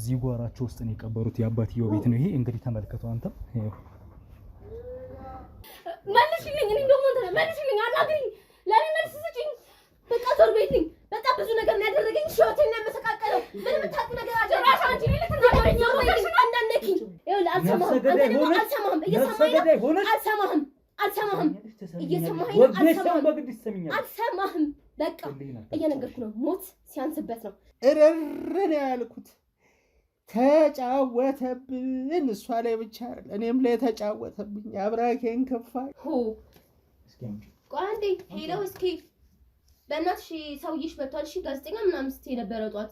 እዚህ ጓራቸው ውስጥ ነው የቀበሩት። የአባትየው ቤት ነው ይሄ። እንግዲህ ተመልከቱ አንተ። መልሽልኝ፣ እኔ ደግሞ እንትን መልሽልኝ፣ አናግሪኝ፣ ለኔ መልስ ስጪኝ። በቃ ዞር በይልኝ። በጣም ብዙ ነገር ነው ያደረገኝ። ህይወቴን ነው ያመሰቃቀለው። ምንም ታውቂ ነገር አይደለም። ራስ አንቺ ልክ ተናገረኝ። ዞር በይልኝ፣ እንዳነኪኝ። ይኸውልህ አልሰማህም፣ አልሰማህም፣ እየሰማኸኝ ነው? አልሰማህም፣ አልሰማህም፣ እየሰማኸኝ ነው? አልሰማህም። በቃ እየነገርኩህ ነው። ሞት ሲያንስበት ነው እረረ ያልኩት። ተጫወተብን፣ እሷ ላይ ብቻ እኔም ላይ ተጫወተብኝ። አብራኬን ከፋይ ቆይ አንዴ ሄለው እስኪ በእናትሽ ሰውዬሽ መጥቷል። እሺ ጋዜጠኛ ምናምን ስትይ ነበረ ጧት።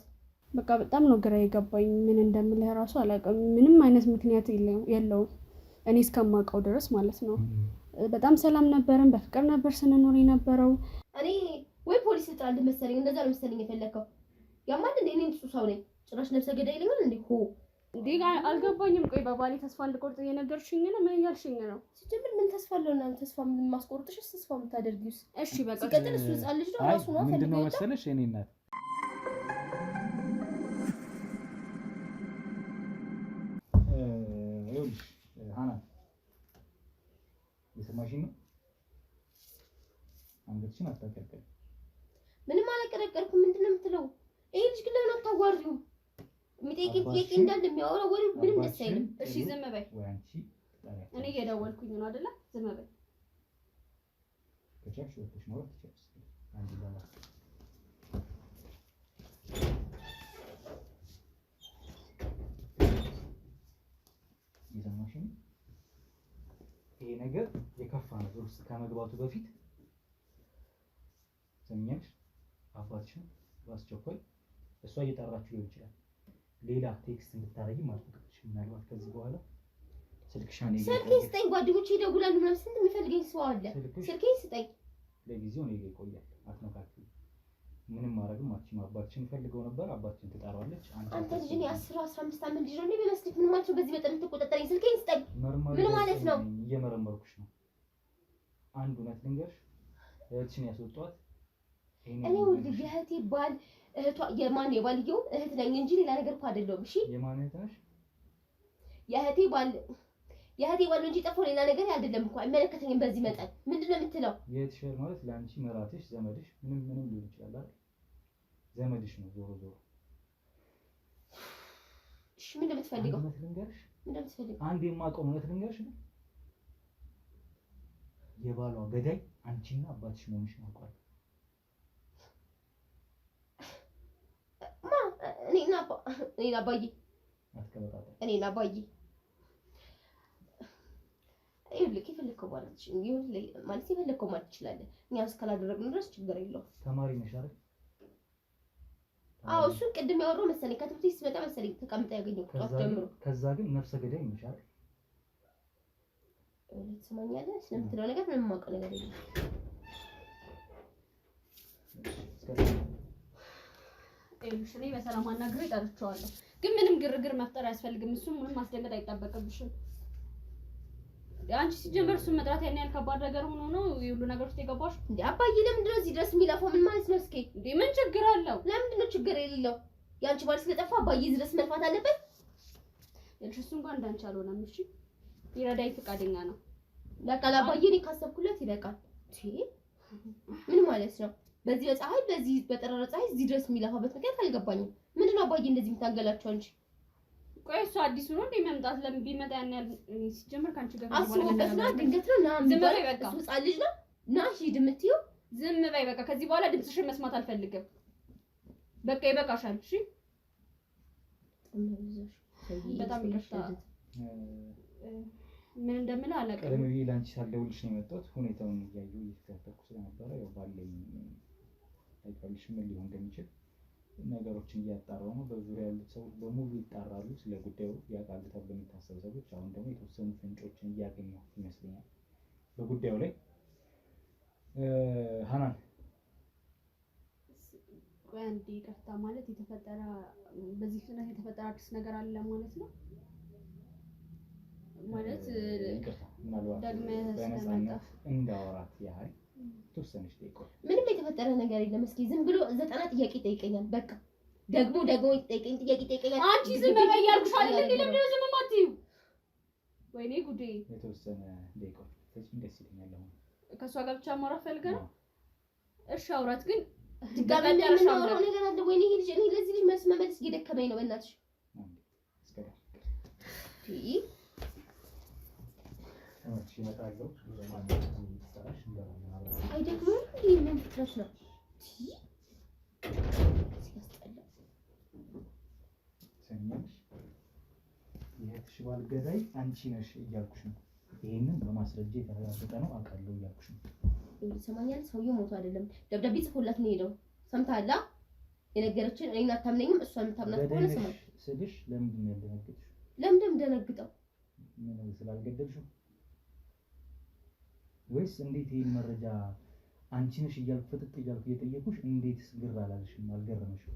በቃ በጣም ነው ግራ የገባኝ። ምን እንደምልህ እራሱ አላውቅም። ምንም አይነት ምክንያት የለውም እኔ እስከማውቀው ድረስ ማለት ነው። በጣም ሰላም ነበርን፣ በፍቅር ነበር ስንኖር የነበረው። እኔ ወይ ፖሊስ ልጥራልህ መሰለኝ፣ እንደዛ ነው መሰለኝ የፈለከው። ያማል እንዴ? እኔ ንጹህ ሰው ነኝ። ጭራሽ ነፍሰ ገዳይ ይለኛል እንዴ? እንዴ አልገባኝም። ቆይ በባሌ ተስፋ እንድቆርጥ እየነገርሽኝ ነው? ምን እያልሽኝ ነው? ሲጀምር ምን ተስፋ አለውና ተስፋ ምን ማስቆርጥሽ? ተስፋ የምታደርጊውስ? እሺ በቃ ሲቀጥል እሱ ህፃን ልጅ ነው ራሱ ነው። ምንድነው መሰለሽ እኔ እናት ይኸውልሽ ሃናን የሰማሽኝ ነው። አንገትሽን አታቀርቀሪ። ምንም አላቀረቀርኩም። ምንድነው የምትለው? ይሄ ልጅ ግን ለምን አታዋሪውም? የሚጠይቀኝ ጥያቄ እንዳለ የሚያወራው ወሬ ምንም ደስ አይልም። እሺ ዝም በይ። እኔ እየደወልኩኝ ነው አይደለ? ዝም በይ። ከቻልሽ ወጥተሽ ማውራት ትችያለሽ። አንድ ለማ ይዘማሽኝ ይሄ ነገር የከፋ ነገር ውስጥ ከመግባቱ በፊት ሰምኛለሽ። አባትሽን በአስቸኳይ እሷ እየጠራችሁ ሊሆን ይችላል። ሌላ ቴክስት እንድታረጊ ማጥፋትሽ ምናልባት ከዚህ በኋላ ስልክሻን ስልኬን ስጠኝ። ጓደኞቼ ይደውላሉ ምናምን ስንት የሚፈልገኝ ሰው አለ። ስልኬን ስጠኝ። ለጊዜው እኔ ጋር ይቆያል። አትነካኪ። ምንም ማድረግም አትችይም። አባትሽን ፈልገው ነበር። አባትሽን ትጠራዋለች። አንተ ልጅ እኔ 10-15 ዓመት ልጅ ነው የሚመስልህ? ምን ማለት ነው? በዚህ በጣም ትቆጣጠረኝ። ስልኬን ስጠኝ። ምን ማለት ነው? እየመረመርኩሽ ነው። አንድ እውነት ልንገርሽ፣ እህትሽን ያስወጧት እኔ ወልድ የእህቴ ባል እህቷ የማን የባልየው እህት ነኝ እንጂ ሌላ ነገር እኮ አይደለም። እሺ የማን እህት ነሽ? የእህቴ ባል እንጂ ጠፋው ሌላ ነገር አይደለም እኮ። አይመለከተኝም በዚህ መጠን። ምንድነው የምትለው? የእህትሽ ማለት ለአንቺ መራትሽ፣ ዘመድሽ ምንም ሊሆን ይችላል አይደል? ዘመድሽ ነው ዞሮ ዞሮ። እሺ ምን እንደምትፈልገው? እውነት ልንገርሽ፣ ምን እንደምትፈልገው? አንድ የማውቀው እውነት ልንገርሽ ነው። የባሏ ገዳይ አንቺና አባትሽ መሆንሽን አውቃለሁ። እኔና አባዬ ይኸውልህ የፈለከው ማለት የፈለከው ማለት ትችላለህ። እኛ እስካላደረግን ድረስ ችግር የለውም። ተማሪ ነሽ አይደል? አዎ እሱን ቅድም ያወራው መሰለኝ ከትምህርት ቤት ስመጣ መሰለኝ ተቀምጣ ያገኘው ጧት ጀምሮ። ከዛ ግን ነፍሰ ገዳይ ነሽ አይደል? ትሰማኛለህ? ስለምትለው ነገር ምንም የማውቀው ነገር የለም። እኔ በሰላም አናግሬ ጠርቼዋለሁ። ግን ምንም ግርግር መፍጠር አያስፈልግም። እሱም ምንም ማስደንገጥ አይጠበቅብሽም። አንቺ ሲጀመር እሱን መጥራት ያን ያህል ከባድ ነገር ሆኖ ነው የሁሉ ነገር ውስጥ የገባሽ እንዴ? አባዬ ለምንድን ነው እዚህ ድረስ የሚለፋው? ምን ማለት ነው? እስኪ እንዴ ምን ችግር አለው? ለምንድን ነው ችግር የሌለው? ያንቺ ባል ስለጠፋ አባዬ እዚህ ድረስ መልፋት አለበት? እሱ እንኳን እንዳንቺ አልሆነም። እሺ ይረዳኝ ፈቃደኛ ነው። በቃ ለአባዬ እኔ ካሰብኩለት ይበቃል። ምን ማለት ነው? በዚህ በፀሐይ በዚህ በጠራራ ፀሐይ እዚህ ድረስ የሚለፋበት ምክንያት አልገባኝም። ምንድነው አባዬ እንደዚህ የምታገላቸው አንቺ? ቆይ እሱ አዲሱ ነው እንዴ መምጣት? ለምን ቢመጣ ያን ያህል ሲጀምር ካንቺ ጋር አስቦበት ነው? ድንገት ነው? ዝም በይ በቃ። እሱ ህፃን ልጅ ነው። ና ሂድ የምትይው ዝም በይ በቃ። ከዚህ በኋላ ድምፅሽን መስማት አልፈልግም። በቃ ይበቃሻል። እሺ በጣም ይቅርታ። ምን እንደምልህ አላውቅም። ቀደም ብዬ ለአንቺ ሳልደውልሽ ነው የመጣሁት። ሁኔታውን እያየሁ እየተከታተልኩ ስለነበረ ያው ባለኝ አይፈልሽ ምን ሊሆን እንደሚችል ነገሮችን እያጣራሁ ነው። በዙሪያ ያሉት ሰዎች በሙሉ ይጣራሉ ስለ ጉዳዩ ያውቃሉ ተብሎ የሚታሰቡ ሰዎች። አሁን ደግሞ የተወሰኑ ፍንጮችን እያገኘሁ ይመስለኛል በጉዳዩ ላይ። ሃናን ቆይ አንዴ ይቅርታ። ማለት የተፈጠረ በዚህ ፍጥነት የተፈጠረ አዲስ ነገር አለ ማለት ነው? ማለት ይቅርታ ምናልባት በነፃነት እንዳወራት ያህል ተወሰነች ደቂቃ። ምንም የተፈጠረ ነገር የለም። እስኪ ዝም ብሎ 90 ጥያቄ ጠይቀኛል። በቃ ደግሞ ይጠይቀኝ ጥያቄ ይጠይቀኛል። አንቺ ዝም በይ ያልኩሽ አይደል እንዴ? ለምን ዝም የማትይው? ወይኔ ጉዴ! የተወሰነ ደቂቃዎች ተጭኝ ደስ ይለኛል። አሁን ከእሷ ጋር ብቻ ማውራት ፈልገህ ነው? እሺ አውራት፣ ግን ድጋሚ የምናወራው ነገር አለ። ወይኔ ይሄ ልጅ እኔ ለዚህ ልጅ መልስ መመለስ እየደከመኝ ነው። በእናትሽ አይደግሞም እንዴ? ምን ፍጥረት ነው? የእህትሽ ባል ገዳይ አንቺ ነሽ እያልኩሽ ነው። ይሄንን በማስረጃ የተረጋገጠ ነው አውቃለሁ እያልኩሽ ነው። ይሰማኛል። ሰውዬው ሞቶ አይደለም ደብዳቤ ጽፎላት ነው ሄደው። ሰምተሃል? የነገረችን እኔን አታምነኝም። እሷን የምታምናት ከሆነ ስማ ስልሽ ለምንድን ነው ያልደነገጥሽው? ለምንድን ነው የምደነግጠው? ምን ስላልገደልሽው ወይስ እንዴት ይሄን መረጃ አንቺ ነሽ እያልኩ ፍጥጥ እያልኩ እየጠየኩሽ እንዴትስ ግር አላለሽም? አልገረመሽም?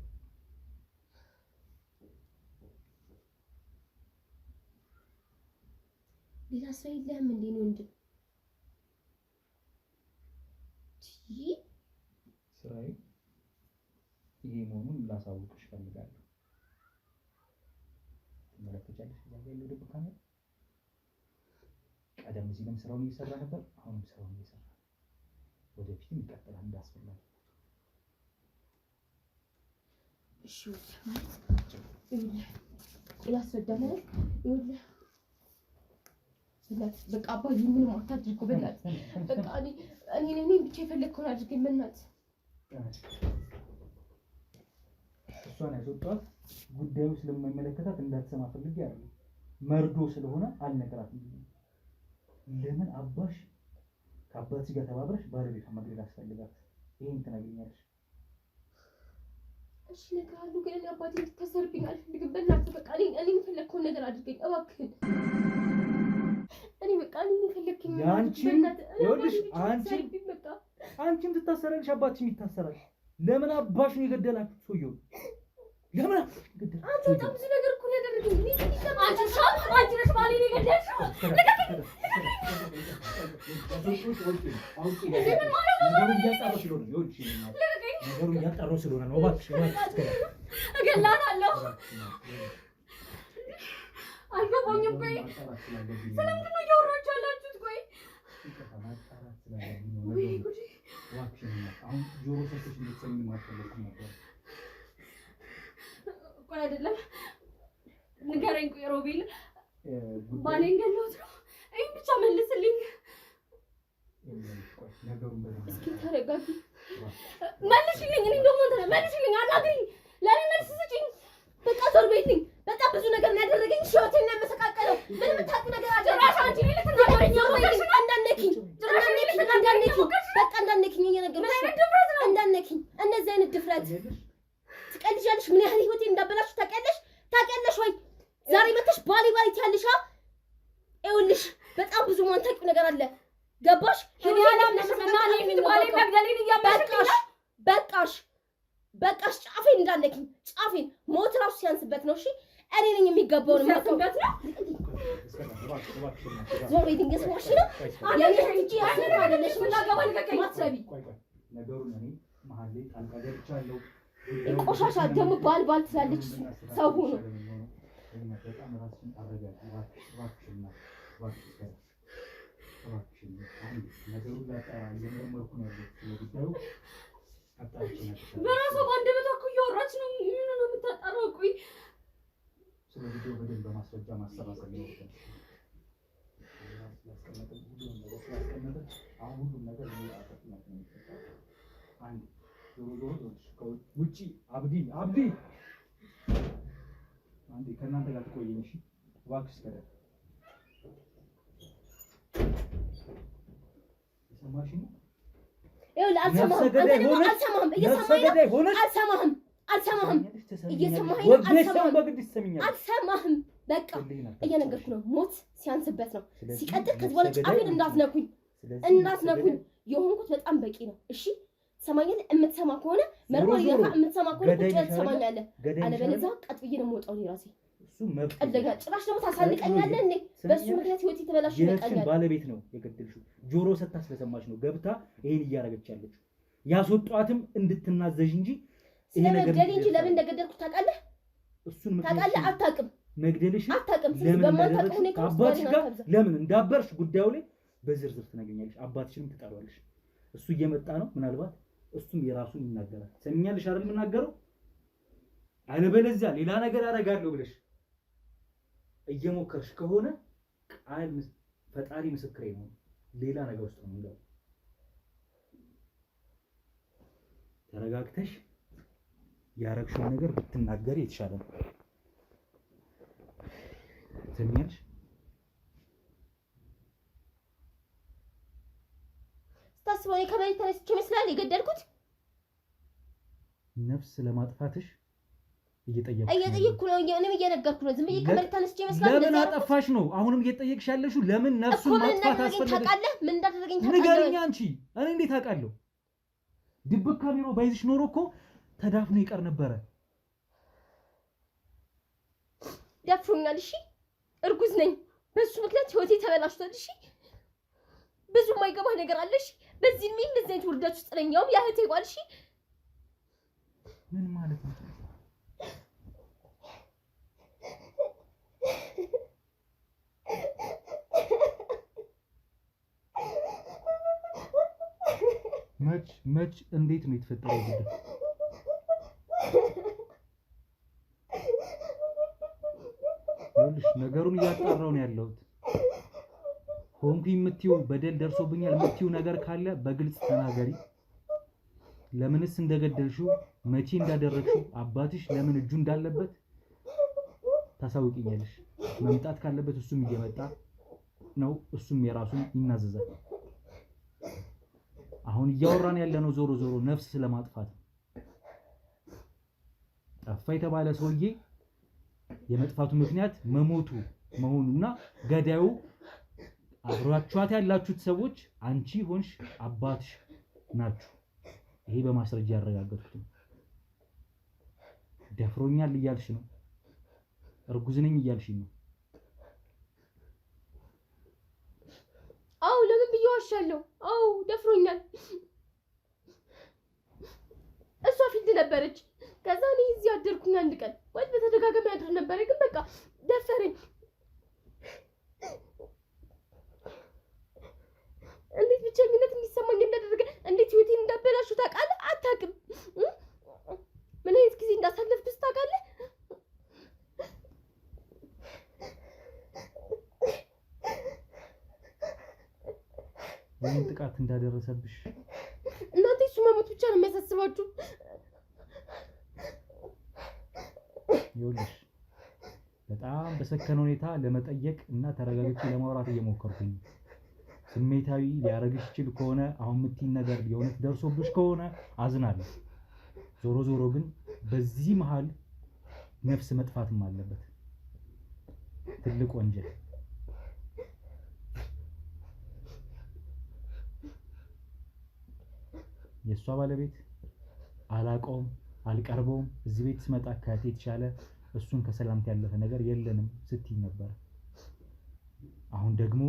ሌላ ስራ የለህም እንዴ? ነው እንጂ ስራዬ ይሄ መሆኑን ላሳውቅሽ ፈልጋለሁ። ትመለከቻለሽ እዛ ጋር ያለው ድብቅ ካሜራ። ቀደም ሲልም ስራውን እየሰራ ነበር፣ አሁንም ስራውን እየሰራ ነው። ወደፊትም ይቀጥላል እንዳስፈላጊ። እሺ ያስረዳናል። ይኸውልህ በቃ አባዬ ምንም አታድርጉ። በእናትህ በቃ እኔ ብቻ የፈለግከውን አድርገኝ። በእናትህ እሷን ያስወጣት ጉዳዩ ስለማይመለከታት እንዳትሰማ ፈልጌ አይደለም፣ መርዶ ስለሆነ አልነገራትም። ለምን አባሽ ከአባትሽ ጋር ተባብረሽ ባለቤቷን መግደል አስፈልጋት? ይሄን ትነግሪኛለሽ? እሺ እነግርሃለሁ፣ ግን እኔ አባቴ እንድታሰርብኝ አልፈልግም። በእናትህ በቃ እኔ የፈለግከውን ነገር አድርገኝ እባክህን። እኔ በቃ እኔ የፈለግከኝ ያንቺን ይኸውልሽ፣ አንቺም ትታሰራለሽ፣ አባትሽም ይታሰራል። ለምን አባሽ ነው የገደላችሁ ሰውዬው? ለምን ገደል? አንተ በጣም ብዙ ነገር እኮ ያደረገኝ አንቺ ነሽ ባሌ ነው የገደልሽው። ነገሩ እያጣራሁ ስለሆነ ነው። እባክሽ እገላታለሁ። አልገባኝም። ቆይ ስለምንድን ነው እያወራችሁ ያላችሁት? ቆይ አሁን ጆሮ ሰጥተሽ እንድትሰሚኝ አልፈለኩም ነበር። ቆይ አይደለም ንገረኝ። ቆይ ሮቤል ባሌን ገለውት ነው? ይሄን ብቻ መልስልኝ። እስኪ ተረጋጊ። መልሽልኝ። እኔ እንደውም አንተ መልሽልኝ። አናግሪኝ። ለኔ መልስ ስጪኝ። በቃ ዞር በይልኝ። በጣም ብዙ ነገር ነው ያደረገኝ። ህይወቴን ነው ያመሰቃቀለው። ምንም የምታውቂው ነገር አለ? ጭራሽ አንቺ እኔ ልትናገረኝ ነው? እንዳትነኪኝ። ጭራሽ እኔ ልትናገረኝ ነው? በቃ እንዳትነኪኝ እየነገርኩሽ ነው። ድፍረት ነው። እንዳትነኪኝ። እነዚህ አይነት ድፍረት ትቀልጃለሽ። ምን ያህል ህይወቴን እንዳበላሽ ታውቂያለሽ ወይ? ዛሬ መተሽ ባሌ ትያለሽ። ይኸውልሽ በጣም ብዙ ማንታውቂው ነገር አለ። ገባሽ? በቃሽ። ጫፌን እንዳትነኪኝ። ጫፌን ሞት እራሱ ሲያንስበት ነው። እሺ እኔ ነኝ የሚገባውን የማውቅበት ነው። ዞር በይ። ድንገት ዋሽ ነው የኔ ልጅ ያሰራለሽ። ምናገባ ልቀቀኝ። አትሰቢ ነገሩን እኔ መሀል ላይ ጣልቃ ገብቻለሁ። ቆሻሻ ደግሞ ባል ትላለች። ሰው ሆኖ በጣም ራስሽን አረጋጊ እባክሽና እባክሽን አንድ ነገሩን ላጣራ እየመረመርኩ ነው ያለሁት። ጉዳዩ በራሷ በአንደበቷ እኮ እያወራች ነው። ምን ነው የምታጣራው? ቆይ ስለ ጉዳዩ በደንብ በማስረጃ ማሰባሰብ ነው። አሁን ሁሉም ነገር አንድ ውጪ አብዲ አንዴ ከእናንተ ጋር ትቆየኝ እሺ? እባክሽ ከደር የሰማሽ ነው? ይኸውልህ አልሰማህም። በቃ እየነገርኩህ ነው። ሞት ሲያንስበት ነው። ሲቀጥል ከዚህ በኋላ ጫፌን እንዳትነኩኝ። የሆንኩት በጣም በቂ ነው። እሺ ትሰማኛለህ? የምትሰማ ከሆነ መርቆ የምትሰማ ከሆነ ቁጭ ብለህ ትሰማኛለህ። አለበለዚያ ቀጥ ብዬ ነው የምወጣው እኔ ራሴ። ቀደጋ ጭራሽ ደግሞ ታሳንቀኛለህ እንዴ? በሱ ምክንያት ህይወት የተበላሽ ይበቃኛል። ባለቤት ነው የገደልሽው። ጆሮ ሰጥታ ስለሰማች ነው ገብታ ይሄን እያደረገች ያለችው። ያስወጧትም እንድትናዘዥ እንጂ ስለመግደል እንጂ ለምን እንደገደልኩ ታውቃለህ? እሱን ታውቃለህ? አታውቅም። መግደልሽ አታውቅም። ስለዚህ በማታውቅ ሁኔታ አባትሽ ጋር ለምን እንዳበርሽ ጉዳዩ ላይ በዝርዝር ትነግሪኛለሽ። አባትሽንም ትጠራዋለሽ። እሱ እየመጣ ነው። ምናልባት እሱም የራሱን ይናገራል። ሰሚኛልሽ አይደል? የምናገረው አለበለዚያ ሌላ ነገር አደርጋለሁ ብለሽ እየሞከርሽ ከሆነ ቃል ፈጣሪ ምስክሬ ነው፣ ሌላ ነገር ውስጥ ነው የምንገባው። ተረጋግተሽ ያረግሽውን ነገር ብትናገሪ የተሻለ ነው። ሰሚኛልሽ? ስታስበው እኔ ከመሬት ተነስቼ ይመስላል የገደልኩት? ነፍስ ለማጥፋትሽ እየጠየቅኩ ነው። እኔም እየነገርኩ ነው። ዝም ብዬ ከመሬት ተነስቼ ይመስላል። ለምን አጠፋሽ ነው አሁንም እየጠየቅሽ ያለሽው? ለምን ነፍሱን ማጥፋት አስፈለገ? ታውቃለህ? ምን እንዳደረገኝ ታውቃለህ? ንገሪኝ አንቺ። እኔ እንዴት አውቃለሁ? ድብቅ ካሜራ ባይዝሽ ኖሮ እኮ ተዳፍኖ ይቀር ነበረ። ደፍሮኛል። እሺ እርጉዝ ነኝ። በሱ ምክንያት ህይወቴ ተበላሽቷል። እሺ ብዙ የማይገባህ ነገር አለ። እሺ በዚህ ምን እንደዚህ አይነት ውርደት ውስጥ ነኝ። ያውም ያህቴ ባል። እሺ ምን ማለት ነው? መች እንዴት ነው የተፈጠረው ጉዳይ? ይኸውልሽ ነገሩን እያጣራው ነው ያለሁት። ሆንኩኝ የምትይው በደል ደርሶብኛል የምትይው ነገር ካለ በግልጽ ተናገሪ። ለምንስ እንደገደልሽው፣ መቼ እንዳደረግሽው፣ አባትሽ ለምን እጁ እንዳለበት ታሳውቂኛለሽ። መምጣት ካለበት እሱም እየመጣ ነው፣ እሱም የራሱን ይናዘዛል። አሁን እያወራን ያለነው ዞሮ ዞሮ ነፍስ ስለማጥፋት። ጠፋ የተባለ ሰውዬ የመጥፋቱ ምክንያት መሞቱ መሆኑና ገዳዩ አብራችኋት ያላችሁት ሰዎች አንቺ ሆንሽ አባትሽ ናችሁ። ይሄ በማስረጃ ያረጋገጥኩት ነው። ደፍሮኛል እያልሽ ነው። እርጉዝ ነኝ እያልሽ ነው። አው ለምን ብዬ ዋሻለሁ? አው ደፍሮኛል። እሷ ፊት ነበረች። ከዛ እኔ እዚህ አደርኩኝ አንድ ቀን ወይ በተደጋጋሚ ያድር ነበር፣ ግን በቃ ደፈረኝ። እንዴት ብቸኝነት እንዲሰማኝ እንዳደረገ፣ እንዴት ህይወቴን እንዳበላሹ ታውቃለህ? አታውቅም። ምን አይነት ጊዜ እንዳሳለፍኩ ታውቃለህ? ምን ጥቃት እንዳደረሰብሽ እናንተ እሱ መሞት ብቻ ነው የሚያሳስባችሁ። ይኸውልሽ በጣም በሰከነ ሁኔታ ለመጠየቅ እና ተረጋግቼ ለማውራት እየሞከርኩኝ። ስሜታዊ ሊያረግሽ ይችል ከሆነ አሁን የምትይኝ ነገር የእውነት ደርሶብሽ ከሆነ አዝናለሁ። ዞሮ ዞሮ ግን በዚህ መሃል ነፍስ መጥፋትም አለበት። ትልቅ ወንጀል። የእሷ ባለቤት አላውቀውም፣ አልቀርበውም። እዚህ ቤት ስመጣ ከእህቴ የተሻለ እሱን ከሰላምታ ያለፈ ነገር የለንም ስትይ ነበር። አሁን ደግሞ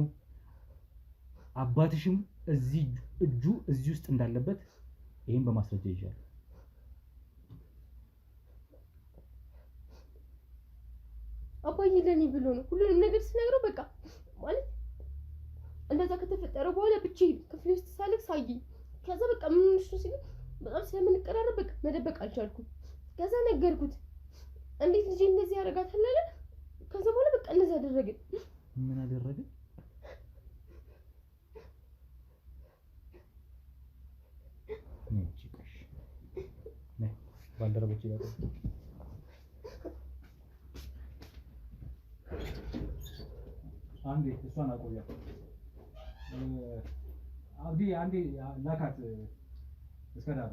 አባትሽም እጁ እዚህ ውስጥ እንዳለበት ይሄን በማስረጃ ይዣለሁ። አባዬ ለኔ ብሎ ነው ሁሉንም ነገር ሲነግረው፣ በቃ ማለት እንደዛ ከተፈጠረ በኋላ ብቻዬን ክፍሌ ውስጥ ሳለቅስ አየኝ። ከዛ በቃ ምን እሱ ሲል በጣም ስለምንቀራረብ በቃ መደበቅ አልቻልኩም። ከዛ ነገርኩት፣ እንዴት ልጄ እንደዚህ ያደርጋታል አለ። ከዛ በኋላ በቃ እንደዛ አደረግን። ምን አደረግን? ባልደረቦች ይላሉ አንዴ እሷን አቆያ አብዲ አንዴ ላካት እስከዳር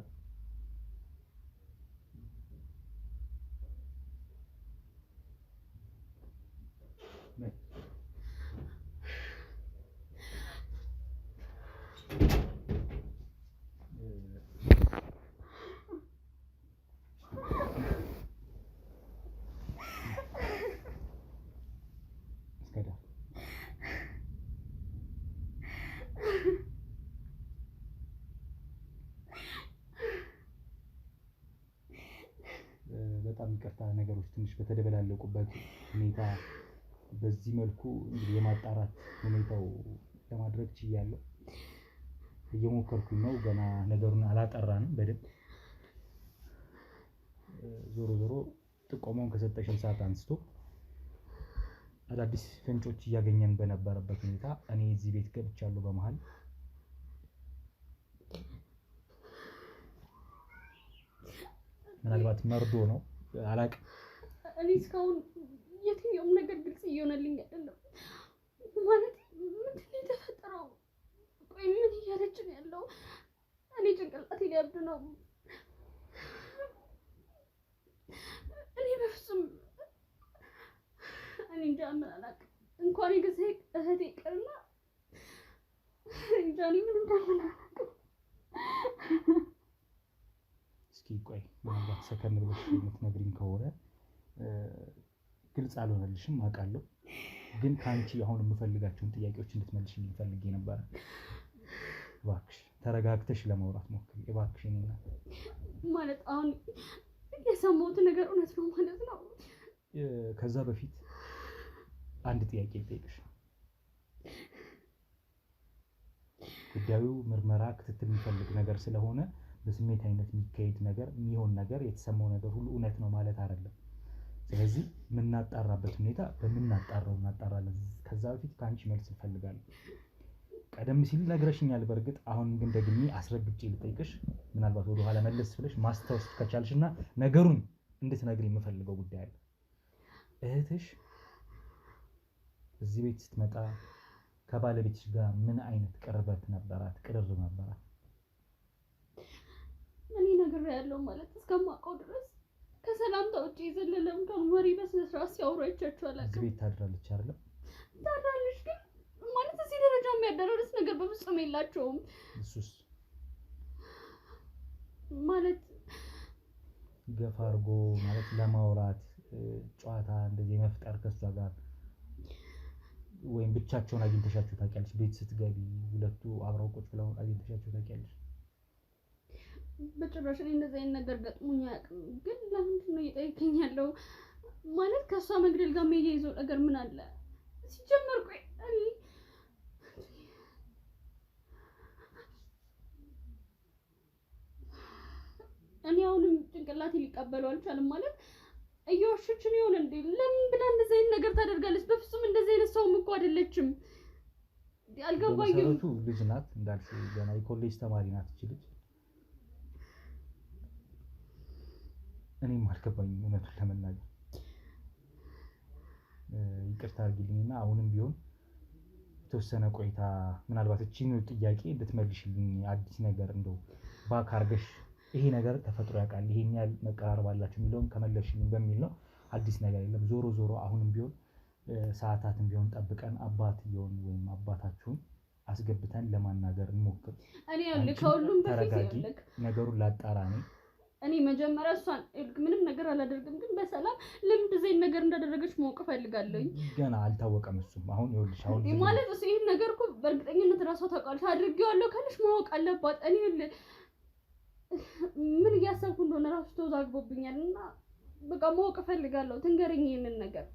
ይቅርታ ነገሮች ትንሽ በተደበላለቁበት ሁኔታ በዚህ መልኩ እንግዲህ የማጣራት ሁኔታው ለማድረግ ችያለሁ። እየሞከርኩኝ ነው። ገና ነገሩን አላጠራንም በደንብ። ዞሮ ዞሮ ጥቆማውን ከሰጠሽን ሰዓት አንስቶ አዳዲስ ፍንጮች እያገኘን በነበረበት ሁኔታ እኔ እዚህ ቤት ገብቻለሁ። በመሃል ምናልባት መርዶ ነው አላውቅም። እኔ እስካሁን የትኛውም ነገር ግልጽ እየሆነልኝ አይደለም። ማለት ምንድን ነው የተፈጠረው? ቆይ ምን እያለች ነው ያለው? እኔ ጭንቅላቴ ሊያብድ ነው። እኔ በፍጹም እኔ እንጃ ምን አላውቅም። እንኳን የገዛ እህቴ ይቅርና እንጃ እኔ ምን እንደምን አላውቅም። እስኪ ቆይ ምናልባት ሰከን ብለሽ የምትነግሪኝ ከሆነ ግልጽ አልሆነልሽም አውቃለሁ። ግን ከአንቺ አሁን የምፈልጋቸውን ጥያቄዎች እንድትመልሽልኝ ፈልጌ ነበር። እባክሽ ተረጋግተሽ ለማውራት ሞክሪ እባክሽ። እኔና ማለት አሁን የሰማሁት ነገር እውነት ነው ማለት ነው? ከዛ በፊት አንድ ጥያቄ ልጠይቅሽ። ጉዳዩ ምርመራ ክትትል የሚፈልግ ነገር ስለሆነ በስሜት አይነት የሚካሄድ ነገር የሚሆን ነገር የተሰማው ነገር ሁሉ እውነት ነው ማለት አይደለም። ስለዚህ የምናጣራበት ሁኔታ በምናጣራው እናጣራለን። ከዛ በፊት ከአንቺ መልስ እፈልጋለሁ። ቀደም ሲል ነግረሽኛል በእርግጥ። አሁን ግን ደግሜ አስረግጬ ልጠይቅሽ፣ ምናልባት ወደ ኋላ መለስ ብለሽ ማስታወስ ከቻልሽና ነገሩን እንድትነግሪኝ የምፈልገው ጉዳይ አለ። እህትሽ እዚህ ቤት ስትመጣ ከባለቤትሽ ጋር ምን አይነት ቅርርብ ነበራት? እኔ ነግሬያለሁ ማለት እስከማውቀው ድረስ ከሰላምታ ውጪ የዘለለ እንኳን ወሬ በስነ ስርዓት ሲያወሩ አይቻቸው አላውቅም። እዚህ ቤት ታድራለች አይደለም? ታድራለች፣ ግን ማለት እዚህ ደረጃ የሚያደርስ ነገር በፍጹም የላቸውም። እሱስ ማለት ገፋ አድርጎ ማለት ለማውራት ጨዋታ እንደዚህ መፍጠር ከሷ ጋር ወይም ብቻቸውን አግኝተሻቸው ታውቂያለሽ? ቤት ስትገቢ ሁለቱ አብረው ቁጭ ብለው አግኝተሻቸው ታውቂያለሽ? በጭራሽ እኔ እንደዚህ አይነት ነገር ገጥሞኝ አያውቅም። ግን ለምንድን ነው እየጠየቀኝ ያለው? ማለት ከእሷ መግደል ጋር የሚያይዘው ነገር ምን አለ? ሲጀመር ቆይ እኔ አሁንም ጭንቅላቴ ሊቀበለው አልቻለም። ማለት እየዋሸችን ይሆን እንዴ? ለምን ብላ እንደዚህ አይነት ነገር ታደርጋለች? በፍጹም እንደዚህ አይነት ሰውም እኮ አይደለችም። አልገባኝም። በመሰረቱ ልጅ ናት እንዳልሽው፣ ገና የኮሌጅ ተማሪ ናት እቺ ልጅ። እኔም አልገባኝም እውነቱን ለመናገር። ይቅርታ አድርጊልኝና አሁንም ቢሆን የተወሰነ ቆይታ ምናልባት እቺን ጥያቄ እንድትመልሽልኝ አዲስ ነገር እንደው ባክ አድርገሽ ይሄ ነገር ተፈጥሮ ያውቃል ይሄን ያህል መቀራረብ አላችሁ የሚለውን ከመለስሽልኝ በሚል ነው። አዲስ ነገር የለም። ዞሮ ዞሮ አሁንም ቢሆን ሰዓታትን ቢሆን ጠብቀን አባትየውን ወይም አባታችሁን አስገብተን ለማናገር እንሞክር። እኔ ያለ ከሁሉም ተረጋጊ፣ ነገሩን ላጣራ ነኝ። እኔ መጀመሪያ እሷን ምንም ነገር አላደርግም፣ ግን በሰላም ለምን ዘይን ነገር እንዳደረገች ማወቅ ፈልጋለሁ። ገና አልታወቀም እሱም። አሁን ይኸውልሽ አሁን ማለት እሱ ይሄን ነገር እኮ በእርግጠኝነት ራሷ ታውቃለች። አድርጌዋለሁ ካልሽ ማወቅ አለባት። እኔ ምን እያሰብኩ እንደሆነ ራሱ ተወዛግቦብኛል እና በቃ ማወቅ ፈልጋለሁ። ትንገረኝ ይሄንን ነገር።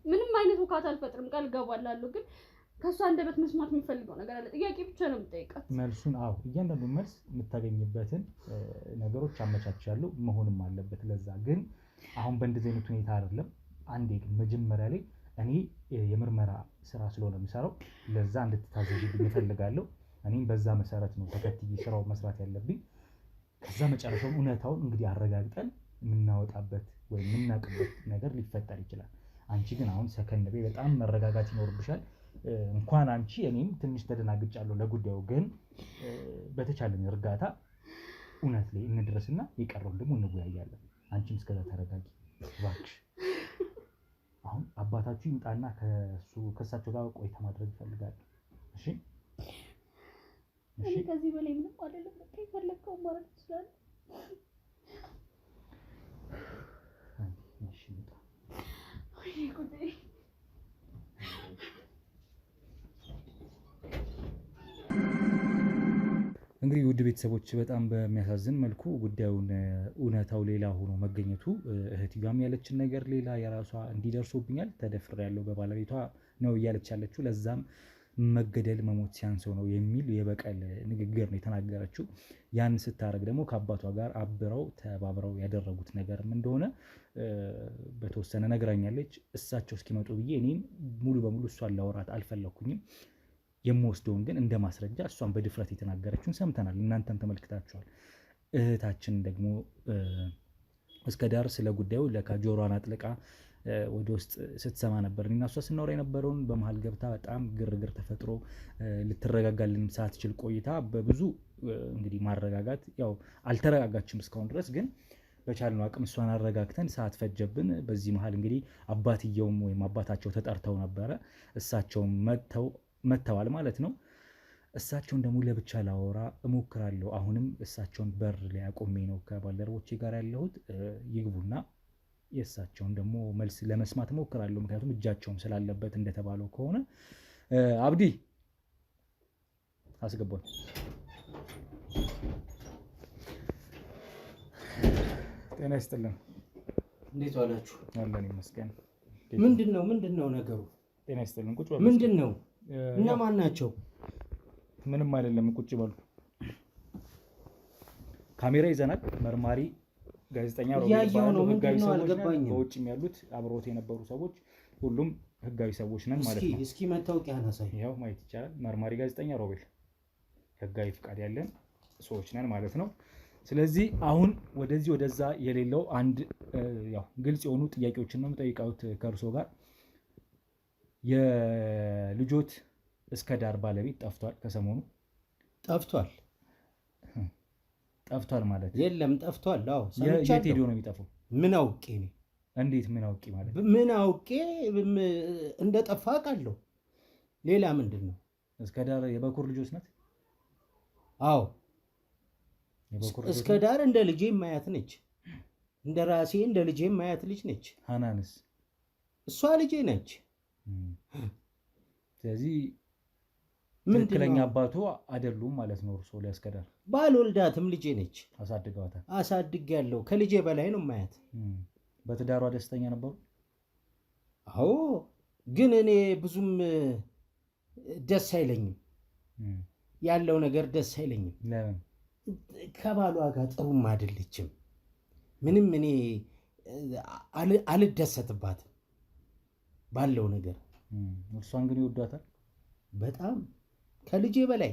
ምንም አይነት ውካት አልፈጥርም፣ ቃል ገባላለሁ። ግን ከሷ አንደበት መስማት የሚፈልገው ነገር አለ። ጥያቄ ብቻ ነው የምጠይቃት። መልሱን እያንዳንዱን መልስ የምታገኝበትን ነገሮች አመቻቻለሁ መሆንም አለበት። ለዛ ግን አሁን በእንደዚህ አይነት ሁኔታ አይደለም። አንዴ ግን መጀመሪያ ላይ እኔ የምርመራ ስራ ስለሆነ የምሰራው ለዛ እንድትታዘዥልኝ እፈልጋለሁ። እኔም በዛ መሰረት ነው ተከትዬ ስራው መስራት ያለብኝ። ከዛ መጨረሻውን እውነታውን እንግዲህ አረጋግጠን የምናወጣበት ወይም የምናውቅበት ነገር ሊፈጠር ይችላል። አንቺ ግን አሁን ሰከን በይ፣ በጣም መረጋጋት ይኖርብሻል። እንኳን አንቺ እኔም ትንሽ ተደናግጫለሁ ለጉዳዩ። ግን በተቻለን እርጋታ እውነት ላይ እንድረስና የቀረውን ደግሞ እንወያያለን። አንቺም እስከዛ ተረጋጊ እባክሽ። አሁን አባታችሁ ይምጣና ከእሳቸው ጋር ቆይታ ማድረግ ይፈልጋል። እሺ እሺ፣ ከዚህ በላይ ምንም አይደለም። በቃ ይፈልገው ማለት ይችላል። እሺ ይምጣ። ወይ ጉዴ! እንግዲህ ውድ ቤተሰቦች በጣም በሚያሳዝን መልኩ ጉዳዩን እውነታው ሌላ ሆኖ መገኘቱ እህትያም ያለችን ነገር ሌላ የራሷ እንዲደርሶብኛል ተደፍሬያለሁ በባለቤቷ ነው እያለች ያለችው ለዛም መገደል መሞት ሲያንሰው ነው የሚል የበቀል ንግግር ነው የተናገረችው። ያን ስታረግ ደግሞ ከአባቷ ጋር አብረው ተባብረው ያደረጉት ነገርም እንደሆነ በተወሰነ ነግራኛለች። እሳቸው እስኪመጡ ብዬ እኔም ሙሉ በሙሉ እሷን ላወራት አልፈለኩኝም። የምወስደውን ግን እንደ ማስረጃ እሷን በድፍረት የተናገረችውን ሰምተናል፣ እናንተም ተመልክታችኋል። እህታችን ደግሞ እስከ ዳር ስለ ጉዳዩ ለካ ጆሮዋን አጥልቃ ወደ ውስጥ ስትሰማ ነበር። እኔና እሷ ስናወራ የነበረውን በመሀል ገብታ በጣም ግርግር ተፈጥሮ ልትረጋጋልን ሳትችል ቆይታ በብዙ እንግዲህ ማረጋጋት ያው አልተረጋጋችም እስካሁን ድረስ ግን በቻልነው አቅም እሷን አረጋግተን ሰዓት ፈጀብን። በዚህ መሀል እንግዲህ አባትየውም ወይም አባታቸው ተጠርተው ነበረ። እሳቸውም መጥተዋል ማለት ነው። እሳቸውን ደግሞ ለብቻ ላወራ እሞክራለሁ። አሁንም እሳቸውን በር ላይ አቆሜ ነው ከባልደረቦቼ ጋር ያለሁት። ይግቡና የእሳቸውን ደግሞ መልስ ለመስማት እሞክራለሁ። ምክንያቱም እጃቸውም ስላለበት እንደተባለው ከሆነ አብዲ አስገባኝ። ጤና ይስጥልን። እንዴት ዋላችሁ? አለን ይመስገን። ምንድነው ነገሩ? ጤና ይስጥልን። ቁጭ በሉ። ምንድነው? እነማን ናቸው? ምንም አይደለም፣ ቁጭ በሉ። ካሜራ ይዘናል። መርማሪ ጋዜጠኛ ያየው ነው። ምንድነው? አልገባኝም። በውጭም ያሉት አብሮት የነበሩ ሰዎች ሁሉም ህጋዊ ሰዎች ነን ማለት ነው። እስኪ መታወቂያህን አሳይ። ይኸው ማየት ይቻላል። መርማሪ ጋዜጠኛ ሮቤል ህጋዊ ፍቃድ ያለን ሰዎች ነን ማለት ነው። ስለዚህ አሁን ወደዚህ ወደዛ የሌለው አንድ ያው ግልጽ የሆኑ ጥያቄዎችን ነው የምጠይቃውት ከእርሶ ጋር። የልጆት እስከ ዳር ባለቤት ጠፍቷል። ከሰሞኑ ጠፍቷል ማለት የለም፣ ጠፍቷል። አዎ የት ሄዶ ነው የሚጠፋው? ምን አውቄ ነው? እንዴት ምን አውቄ ማለት? ምን አውቄ እንደጠፋ አውቃለሁ። ሌላ ምንድን ነው? እስከ ዳር የበኩር ልጆች ናት? አዎ እስከ ዳር እንደ ልጄ ማያት ነች። እንደ ራሴ እንደ ልጄ ማያት ልጅ ነች። ሃናንስ? እሷ ልጄ ነች። ስለዚህ ትክክለኛ አባቱ አይደሉም ማለት ነው። እርሶ ላይ እስከ ዳር ባልወልዳትም ልጄ ነች። አሳድገዋታል? አሳድጌያለሁ። ከልጄ በላይ ነው ማያት። በትዳሯ ደስተኛ ነበሩ? አዎ፣ ግን እኔ ብዙም ደስ አይለኝም። ያለው ነገር ደስ አይለኝም። ለምን? ከባሏ ጋር ጥሩም አይደለችም። ምንም እኔ አልደሰትባትም ባለው ነገር። እርሷን ግን ይወዷታል በጣም ከልጄ በላይ።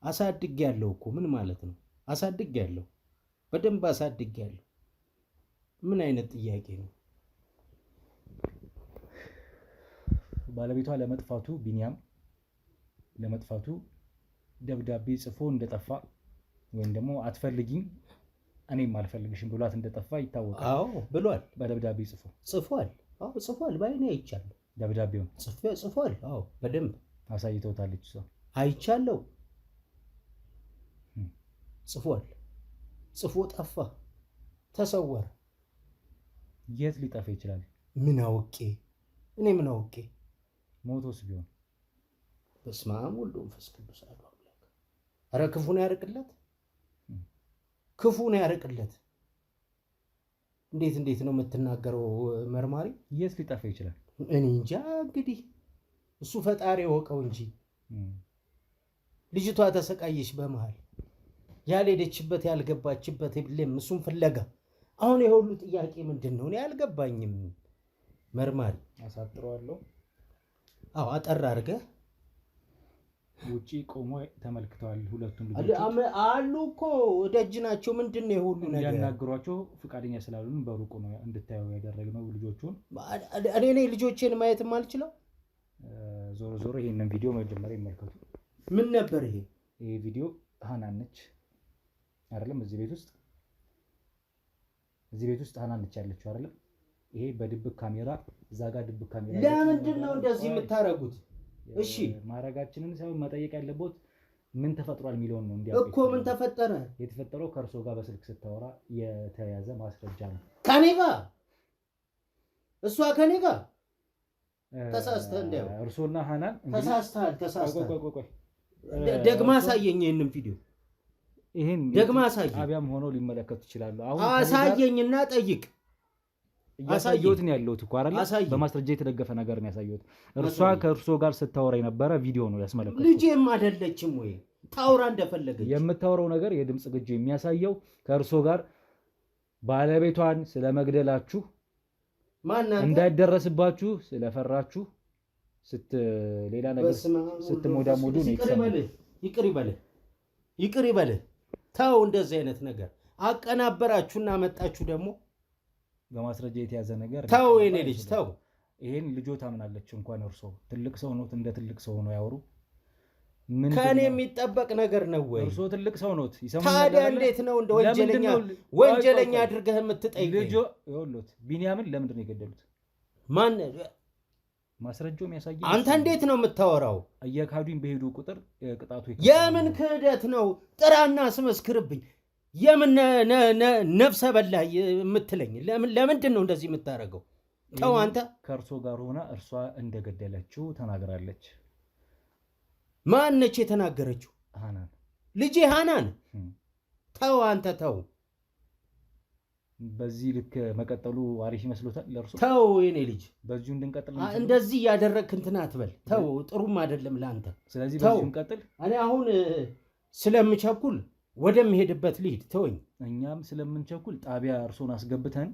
አሳድጌያለሁ እኮ ምን ማለት ነው? አሳድጌያለሁ፣ በደንብ አሳድጌያለሁ። ምን አይነት ጥያቄ ነው? ባለቤቷ ለመጥፋቱ ቢኒያም ለመጥፋቱ ደብዳቤ ጽፎ እንደጠፋ ወይም ደግሞ አትፈልጊኝ እኔም አልፈልግሽም ብሏት እንደጠፋ ይታወቃል። አዎ ብሏል። በደብዳቤ ጽፏል። አዎ ጽፏል። ባይኔ አይቻለሁ። ደብዳቤውን ጽፏል። አዎ በደንብ አሳይተውታለች። እሷ አይቻለሁ። ጽፏል። ጽፎ ጠፋ፣ ተሰወረ። የት ሊጠፋ ይችላል? ምን አውቄ እኔ ምን አውቄ? ሞቶስ ቢሆን? በስመ አብ ወወልድ ወመንፈስ ቅዱስ አሐዱ አምላክ። ኧረ ክፉን ያርቅለት፣ ክፉን ያርቅለት። እንዴት ነው የምትናገረው መርማሪ? የት ሊጠፋ ይችላል? እኔ እንጃ። እንግዲህ እሱ ፈጣሪ ወቀው እንጂ ልጅቷ ተሰቃየች በመሃል ያልሄደችበት ያልገባችበት የለም። እሱም ፍለጋ አሁን የሁሉ ጥያቄ ምንድን ነው? እኔ አልገባኝም መርማሪ። አሳጥረዋለሁ። አዎ አጠር አድርገህ ውጪ ቆሞ ተመልክተዋል። ሁለቱም ልጆች አሉ እኮ ደጅ ናቸው። ምንድን ነው የሁሉ ነገር? ያናግሯቸው ፍቃደኛ ስላሉን በሩቁ ነው እንድታዩ ያደረግነው ልጆቹን። እኔ ነኝ ልጆቼን ማየት የማልችለው? ዞሮ ይሄንን ቪዲዮ መጀመሪያ ይመልከቱ። ምን ነበር ይሄ? ይሄ ቪዲዮ ሃናን ነች አይደለም? እዚህ ቤት ውስጥ ሃናን ነች ያለችው አይደለም? ይሄ በድብቅ ካሜራ እዛ ጋር ድብቅ ካሜራ። ለምንድን ነው እንደዚህ የምታረጉት? እሺ ማረጋችንን ሳይሆን መጠየቅ ያለበት ምን ተፈጥሯል የሚለውን ነው። እኮ ምን ተፈጠረ? የተፈጠረው ከእርሶ ጋር በስልክ ስታወራ የተያዘ ማስረጃ ነው። ከኔ ጋር? እሷ ከኔ ጋር ተሳስተህ? እንደው እርሶና ሃናን ተሳስተሃል። ቆይ ደግማ አሳየኝ ይሄንን ቪዲዮ ይሄን ደግማ አሳየኝ። ጣቢያም ሆኖ ሊመለከቱ ይችላሉ። አሁን አሳየኝና ጠይቅ። ያሳየሁት ነው ያለሁት እኮ አይደል? በማስረጃ የተደገፈ ነገር ነው ያሳየሁት። እርሷ ከእርሶ ጋር ስታወራ የነበረ ቪዲዮ ነው ያስመለከቱት። ልጄም አይደለችም ወይ ታውራ እንደፈለገች። የምታወራው ነገር የድምጽ ግጅ የሚያሳየው ከእርሶ ጋር ባለቤቷን ስለመግደላችሁ እንዳይደረስባችሁ ስለፈራችሁ ሌላ ነገር ስትሞዳሞዱ ነው የተሰማው። ይቅር ይበልህ። ተው እንደዚህ አይነት ነገር አቀናበራችሁና መጣችሁ ደግሞ በማስረጃ የተያዘ ነገር ተው። የኔ ልጅ ተው። ይሄን ልጆ ታምናለች። እንኳን እርሶ ትልቅ ሰው ነው፣ እንደ ትልቅ ሰው ነው ያወሩ። ከኔ የሚጠበቅ ነገር ነው ወይ? እርሶ ትልቅ ሰው ነው። ታዲያ እንዴት ነው እንደ ወንጀለኛ አድርገህ የምትጠይቀኝ? ልጆ ይኸውልዎት፣ ቢንያምን ለምንድን ነው የገደሉት? ማን ማስረጃው የሚያሳየው? አንተ እንዴት ነው የምታወራው? እየካዱኝ በሄዱ ቁጥር ቅጣቱ የምን ክህደት ነው? ጥራና አስመስክርብኝ። የምን ነፍሰ በላ የምትለኝ? ለምንድን ነው እንደዚህ የምታደርገው? ተው አንተ። ከእርሶ ጋር ሆና እርሷ እንደገደለችው ተናግራለች። ማነች የተናገረችው? ሃናን፣ ልጄ ሃናን። ተው አንተ ተው። በዚህ ልክ መቀጠሉ አሪፍ ይመስሎታል ለእርሶ? ተው የኔ ልጅ፣ በዚሁ እንድንቀጥል እንደዚህ ያደረግክ እንትን አትበል። ተው፣ ጥሩም አይደለም ለአንተ። ስለዚህ በዚሁ እንቀጥል። እኔ አሁን ስለምቸኩል ወደምሄድበት ልሂድ። ተወኝ። እኛም ስለምንቸኩል ጣቢያ እርሶን አስገብተን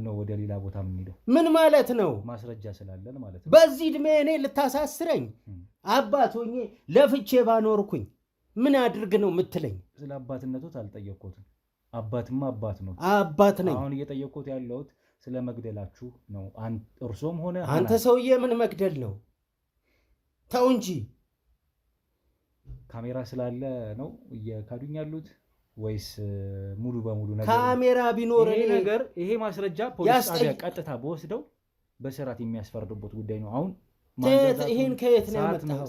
ነው ወደ ሌላ ቦታ የምንሄደው። ምን ማለት ነው? ማስረጃ ስላለን ማለት ነው። በዚህ ዕድሜ እኔ ልታሳስረኝ? አባት ሆኜ ለፍቼ ባኖርኩኝ ምን አድርግ ነው የምትለኝ? ስለ አባትነቶት አልጠየቅኩትም። አባትማ አባት ነው። አባት ነኝ። አሁን እየጠየቅኩት ያለሁት ስለ መግደላችሁ ነው። እርሶም ሆነ አንተ ሰውዬ ምን መግደል ነው? ተው እንጂ። ካሜራ ስላለ ነው እየካዱኝ ያሉት ወይስ ሙሉ በሙሉ ነገር? ካሜራ ቢኖር ነገር ይሄ ማስረጃ ፖሊስ ጣቢያ ቀጥታ በወስደው በስራት የሚያስፈርድበት ጉዳይ ነው። አሁን ይሄን ከየት ነው ያመጣኸው?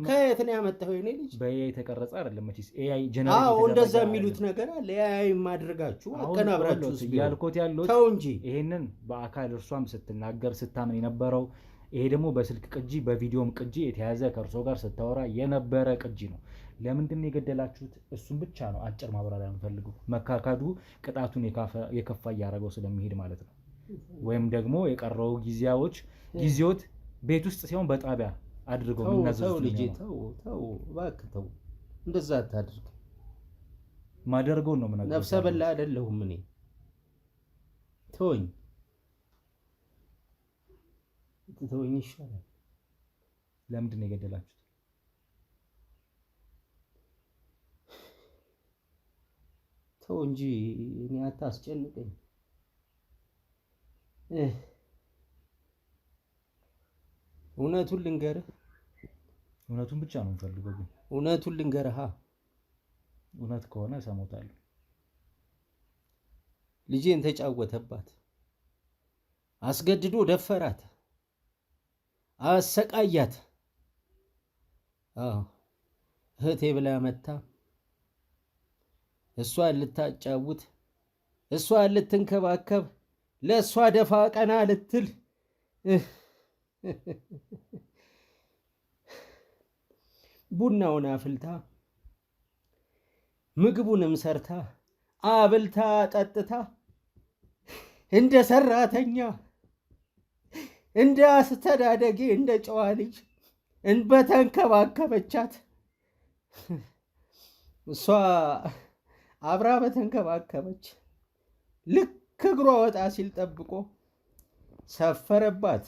ከየት ነው ያመጣኸው? የኔ ልጅ በኤአይ የተቀረጸ አይደለም መቼስ። ኤአይ ጀነሬት አዎ፣ እንደዛ የሚሉት ነገር አለ። ኤአይ ማድረጋችሁ አቀናብራችሁ ያልኮት ያለው ተው እንጂ። ይሄንን በአካል እርሷም ስትናገር ስታምን የነበረው ይሄ ደግሞ በስልክ ቅጂ በቪዲዮም ቅጂ የተያዘ ከእርሶ ጋር ስታወራ የነበረ ቅጂ ነው። ለምንድን ነው የገደላችሁት? እሱም ብቻ ነው አጭር ማብራሪያ የምፈልገው። መካካዱ ቅጣቱን የከፋ እያደረገው ስለሚሄድ ማለት ነው። ወይም ደግሞ የቀረው ጊዜዎት ቤት ውስጥ ሲሆን በጣቢያ አድርገው ተው ልጄ፣ ተው እባክህ ተው። እንደዛ አታድርግ። ማደርገው ነው ምናምን ነፍሰ በላ አይደለሁም እኔ። ተወኝ ይሻላል። ለምንድን ነው የገደላችሁት? ተው እንጂ እኔ አታስጨንቀኝ። እውነቱን ልንገርህ። እውነቱን ብቻ ነው የምፈልገው። ግን እውነቱን ልንገርህ። እውነት ከሆነ እሰሞታለሁ። ልጄን ተጫወተባት፣ አስገድዶ ደፈራት፣ አሰቃያት። እህቴ ብላ መታ እሷን ልታጫውት፣ እሷን ልትንከባከብ፣ ለእሷ ደፋ ቀና ልትል ቡናውን አፍልታ ምግቡንም ሰርታ አብልታ ጠጥታ እንደ ሰራተኛ እንደ አስተዳደጌ እንደ ጨዋ ልጅ በተንከባከበቻት እሷ አብራ በተንከባከበች ልክ እግሯ ወጣ ሲል ጠብቆ ሰፈረባት።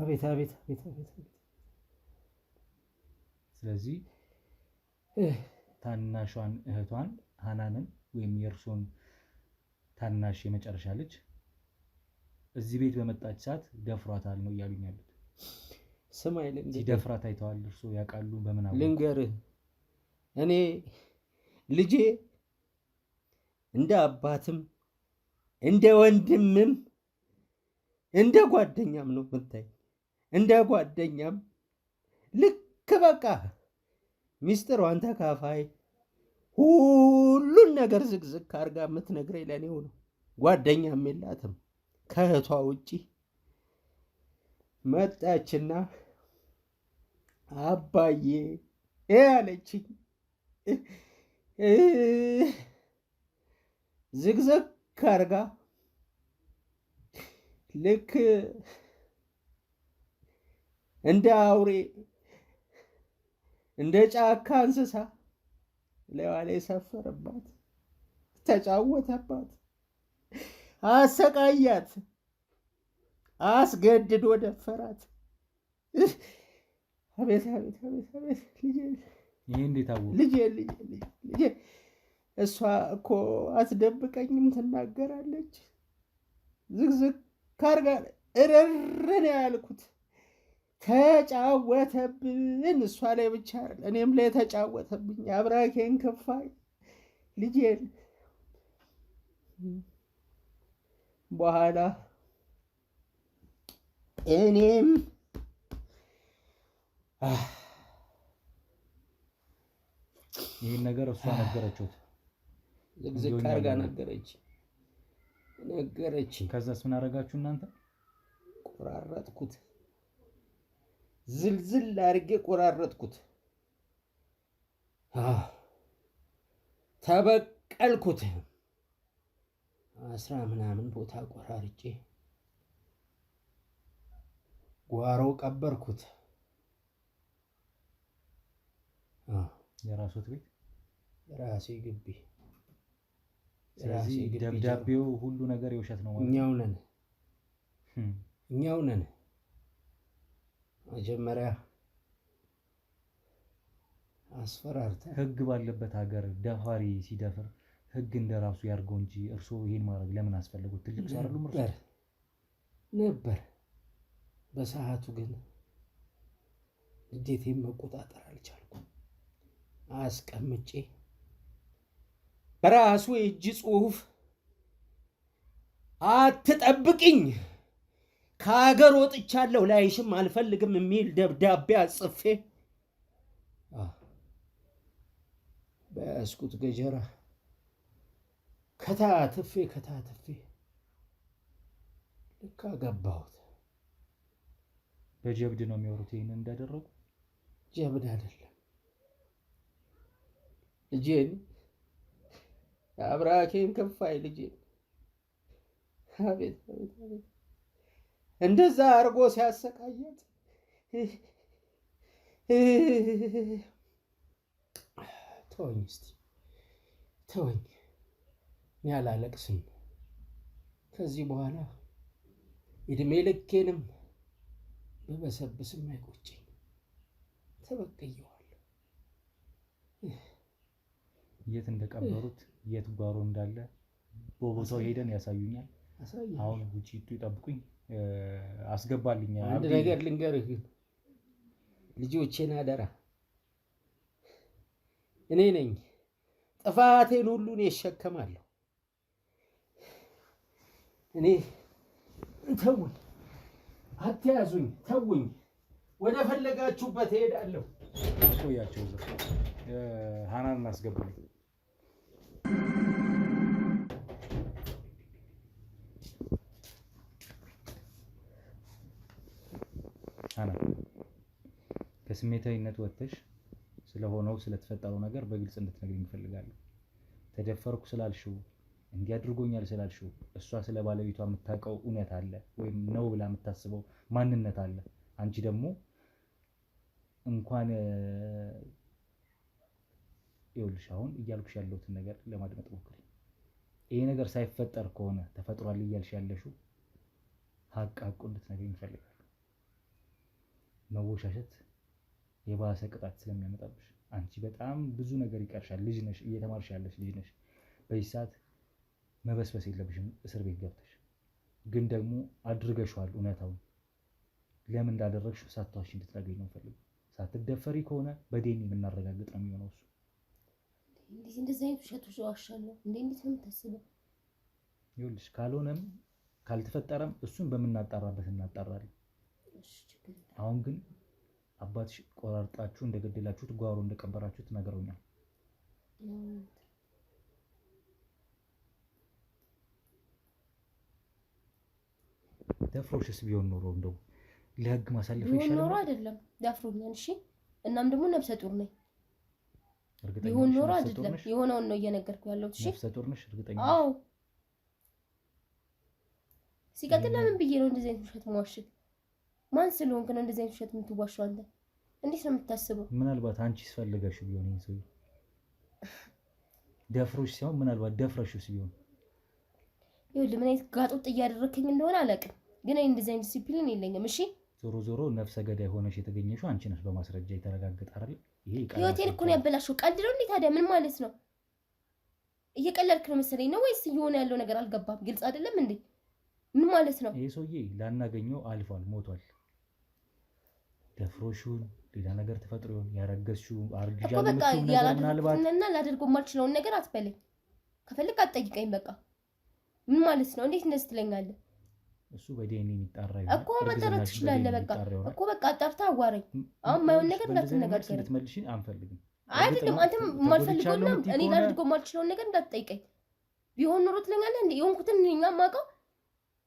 አቤት አቤት አቤት አቤት። ስለዚህ ታናሿን እህቷን ሃናንን ወይም የእርሶን ታናሽ የመጨረሻ ልጅ እዚህ ቤት በመጣች ሰዓት ደፍሯታል ነው እያሉኝ ያሉት። ስማይ ልንገርህ፣ ሲደፍራት አይተዋል? እርሶ ያውቃሉ? በምን አወቁ? ልንገርህ፣ እኔ ልጄ እንደ አባትም እንደ ወንድምም እንደ ጓደኛም ነው የምታይ። እንደ ጓደኛም ልክ በቃ ሚስጥሯን ተካፋይ ሁሉን ነገር ዝግዝግ አድርጋ የምትነግረኝ ለእኔው ነው። ጓደኛም የላትም ከእህቷ ውጪ። መጣችና አባዬ ያለችኝ ዝግዘግ አድርጋ ልክ እንደ አውሬ እንደ ጫካ እንስሳ ላይዋ ላይ ሰፈረባት፣ ተጫወተባት፣ አሰቃያት፣ አስገድዶ ደፈራት። አቤት አቤት አቤት አቤት! ልጄ ይሄ እንዴት አወቅ? ልጄ እሷ እኮ አትደብቀኝም፣ ትናገራለች። ዝግዝግ ካርጋ እረር ነው ያልኩት። ተጫወተብን። እሷ ላይ ብቻ እኔም ላይ ተጫወተብኝ። አብራኬን ከፋይ ልጄን በኋላ እኔም ይህን ነገር እሷ ነገረችው። ዝግዝግ አድርጋ ነገረች። ከዛስ ምን አደረጋችሁ እናንተ? ቆራረጥኩት፣ ዝልዝል አድርጌ ቆራረጥኩት፣ ተበቀልኩት። 10 ምናምን ቦታ ቆራርጬ ጓሮ ቀበርኩት። የራሱት ቤት ራሴ ግቢ። ስለዚህ ደብዳቤው ሁሉ ነገር የውሸት ነው ማለት እኛው ነን። መጀመሪያ አስፈራርተ ህግ ባለበት ሀገር ደፋሪ ሲደፍር ህግ እንደራሱ ያርገው እንጂ እርሶ ይሄን ማድረግ ለምን አስፈልጉት? ትልቅ ሰው አይደሉም እርሶ? ነበር በሰዓቱ ግን እንዴት መቆጣጠር አልቻልኩም። አስቀምጬ በራሱ የእጅ ጽሑፍ አትጠብቅኝ፣ ከሀገር ወጥቻለሁ፣ ላይሽም አልፈልግም የሚል ደብዳቤ አጽፌ በያዝኩት ገጀራ ከታትፌ ልክ አገባሁት። በጀብድ ነው የሚወሩት ይሄን እንዳደረጉ? ጀብድ አይደለም። ልጄን አብራኬን ከፋይ ልጄን አቤት አቤት አቤት! እንደዛ አርጎ ሲያሰቃያት ተወኝ እስቲ ተወኝ፣ እኔ አላለቅስም ከዚህ በኋላ እድሜ ልኬንም በበሰብስም አይቆጨኝ። ተበቅየዋለሁ። የት እንደቀበሩት የት ጓሮ እንዳለ በቦታው ሄደን ያሳዩኛል። አሁን ውጪ ይጠብቁኝ፣ አስገባልኝ። አንድ ነገር ልንገርህ ግን ልጆቼን አደራ። እኔ ነኝ ጥፋቴን ሁሉ እኔ እሸከማለሁ። እኔ ተውኝ፣ አትያዙኝ፣ ተውኝ፣ ወደ ፈለጋችሁበት እሄዳለሁ። ቆያቸው ሃናን እናስገባልኝ። ሃና ከስሜታዊነት ወጥተሽ ስለሆነው ስለተፈጠረው ነገር በግልጽ እንድትነግሪኝ እፈልጋለሁ። ተደፈርኩ ስላልሽው እንዲህ አድርጎኛል ስላልሽው እሷ ስለ ባለቤቷ የምታውቀው እውነት አለ ወይም ነው ብላ የምታስበው ማንነት አለ። አንቺ ደግሞ እንኳን ይኸውልሽ አሁን እያልኩሽ ያለሁትን ነገር ለማድመጥ ሞክሪ። ይሄ ነገር ሳይፈጠር ከሆነ ተፈጥሯል እያልሽ ያለሽው ሀቁን እንድትነግሪኝ እፈልጋለሁ። መወሻሸት የባሰ ቅጣት ስለሚያመጣብሽ አንቺ በጣም ብዙ ነገር ይቀርሻል። ልጅ ነሽ፣ እየተማርሽ ያለሽ ልጅ ነሽ። በዚህ ሰዓት መበስበስ የለብሽም እስር ቤት ገብተሽ። ግን ደግሞ አድርገሽዋል። እውነታውን ለምን እንዳደረግሽ ሳትዋሺ እንድትነግሪኝ ነው የምፈልገው። ሳትደፈሪ ከሆነ በዴኒ የምናረጋግጥ ነው የሚሆነው እሱ። እንደዚህ አይነት ውሸቶች ዋሻለሁ እንዴት ነው የምታስበው? ይኸውልሽ ካልሆነም ካልተፈጠረም እሱን በምናጣራበት እናጣራለን። አሁን ግን አባትሽ ቆራርጣችሁ እንደገደላችሁት ጓሮ እንደቀበራችሁት ነገሩኛል። ደፍሮሽስ ቢሆን ኖሮ እንደው ለህግ ማሳለፍ ይሻላል ኖሮ አይደለም። ደፍሮኛል። እሺ እናም ደግሞ ነፍሰ ጡር ነኝ። እርግጠኛ ቢሆን ኖሮ አይደለም የሆነውን ነው እየነገርኩ ያለሁት። እሺ ነፍሰ ጡር ነሽ እርግጠኛ? አዎ። ሲቀጥል ለምን ብዬ ነው እንደዚህ አይነት ውሸት የምዋሽት? ማን ስለሆንክ ነው እንደዚህ አይነት ውሸት የምትዋሽው አንተ? እንዴት ነው የምታስበው? ምናልባት አንቺስ ፈልገሽ ቢሆን ይሄን ሰው ደፍሮሽ ሲሆን ምናልባት ደፍረሽስ ቢሆን ይኸውልህ ምን አይነት ጋጦጥ እያደረከኝ እንደሆነ አላውቅም፣ ግን እኔ እንደዚህ አይነት ዲሲፕሊን የለኝም። እሺ ዞሮ ነፍሰ ገዳይ ሆነሽ የተገኘሽው አንቺ ነሽ በማስረጃ የተረጋገጠ አይደል? ይሄ ህይወቴን እኮ ነው ያበላሽው። ቀልድ ነው እንዴ ታዲያ? ምን ማለት ነው? እየቀለድክ ነው መሰለኝ ነው ወይስ እየሆነ ያለው ነገር አልገባም? ግልጽ አይደለም እንዴ? ምን ማለት ነው? ይሄ ሰውዬ ላናገኘው አልፏል፣ ሞቷል። ደፍሮሹን ሌላ ነገር ተፈጥሮ ይሆን ያረገዝሽው አርግጃለሁ እኮ በቃ ያላደረኩትና ላደርገው የማልችለውን ነገር አትበለኝ። ከፈልክ አትጠይቀኝ። በቃ ምን ማለት ነው? እንዴት እንደዚህ ትለኛለህ? እሱ በዲኤንኤ የሚጣራ ይሆናል እኮ መጠራት ትችላለህ። በቃ እኮ በቃ አጣርታ አዋረኝ። አሁን ማይሆን ነገር እንዳትነጋገር እንድትመልሽኝ አንፈልግም። አይደለም አንተም የማልፈልገውና እኔ ላደርገው የማልችለውን ነገር እንዳትጠይቀኝ። ቢሆን ኖሮ ትለኛለህ እንዴ? የሆንኩትን እኔኛ የማውቀው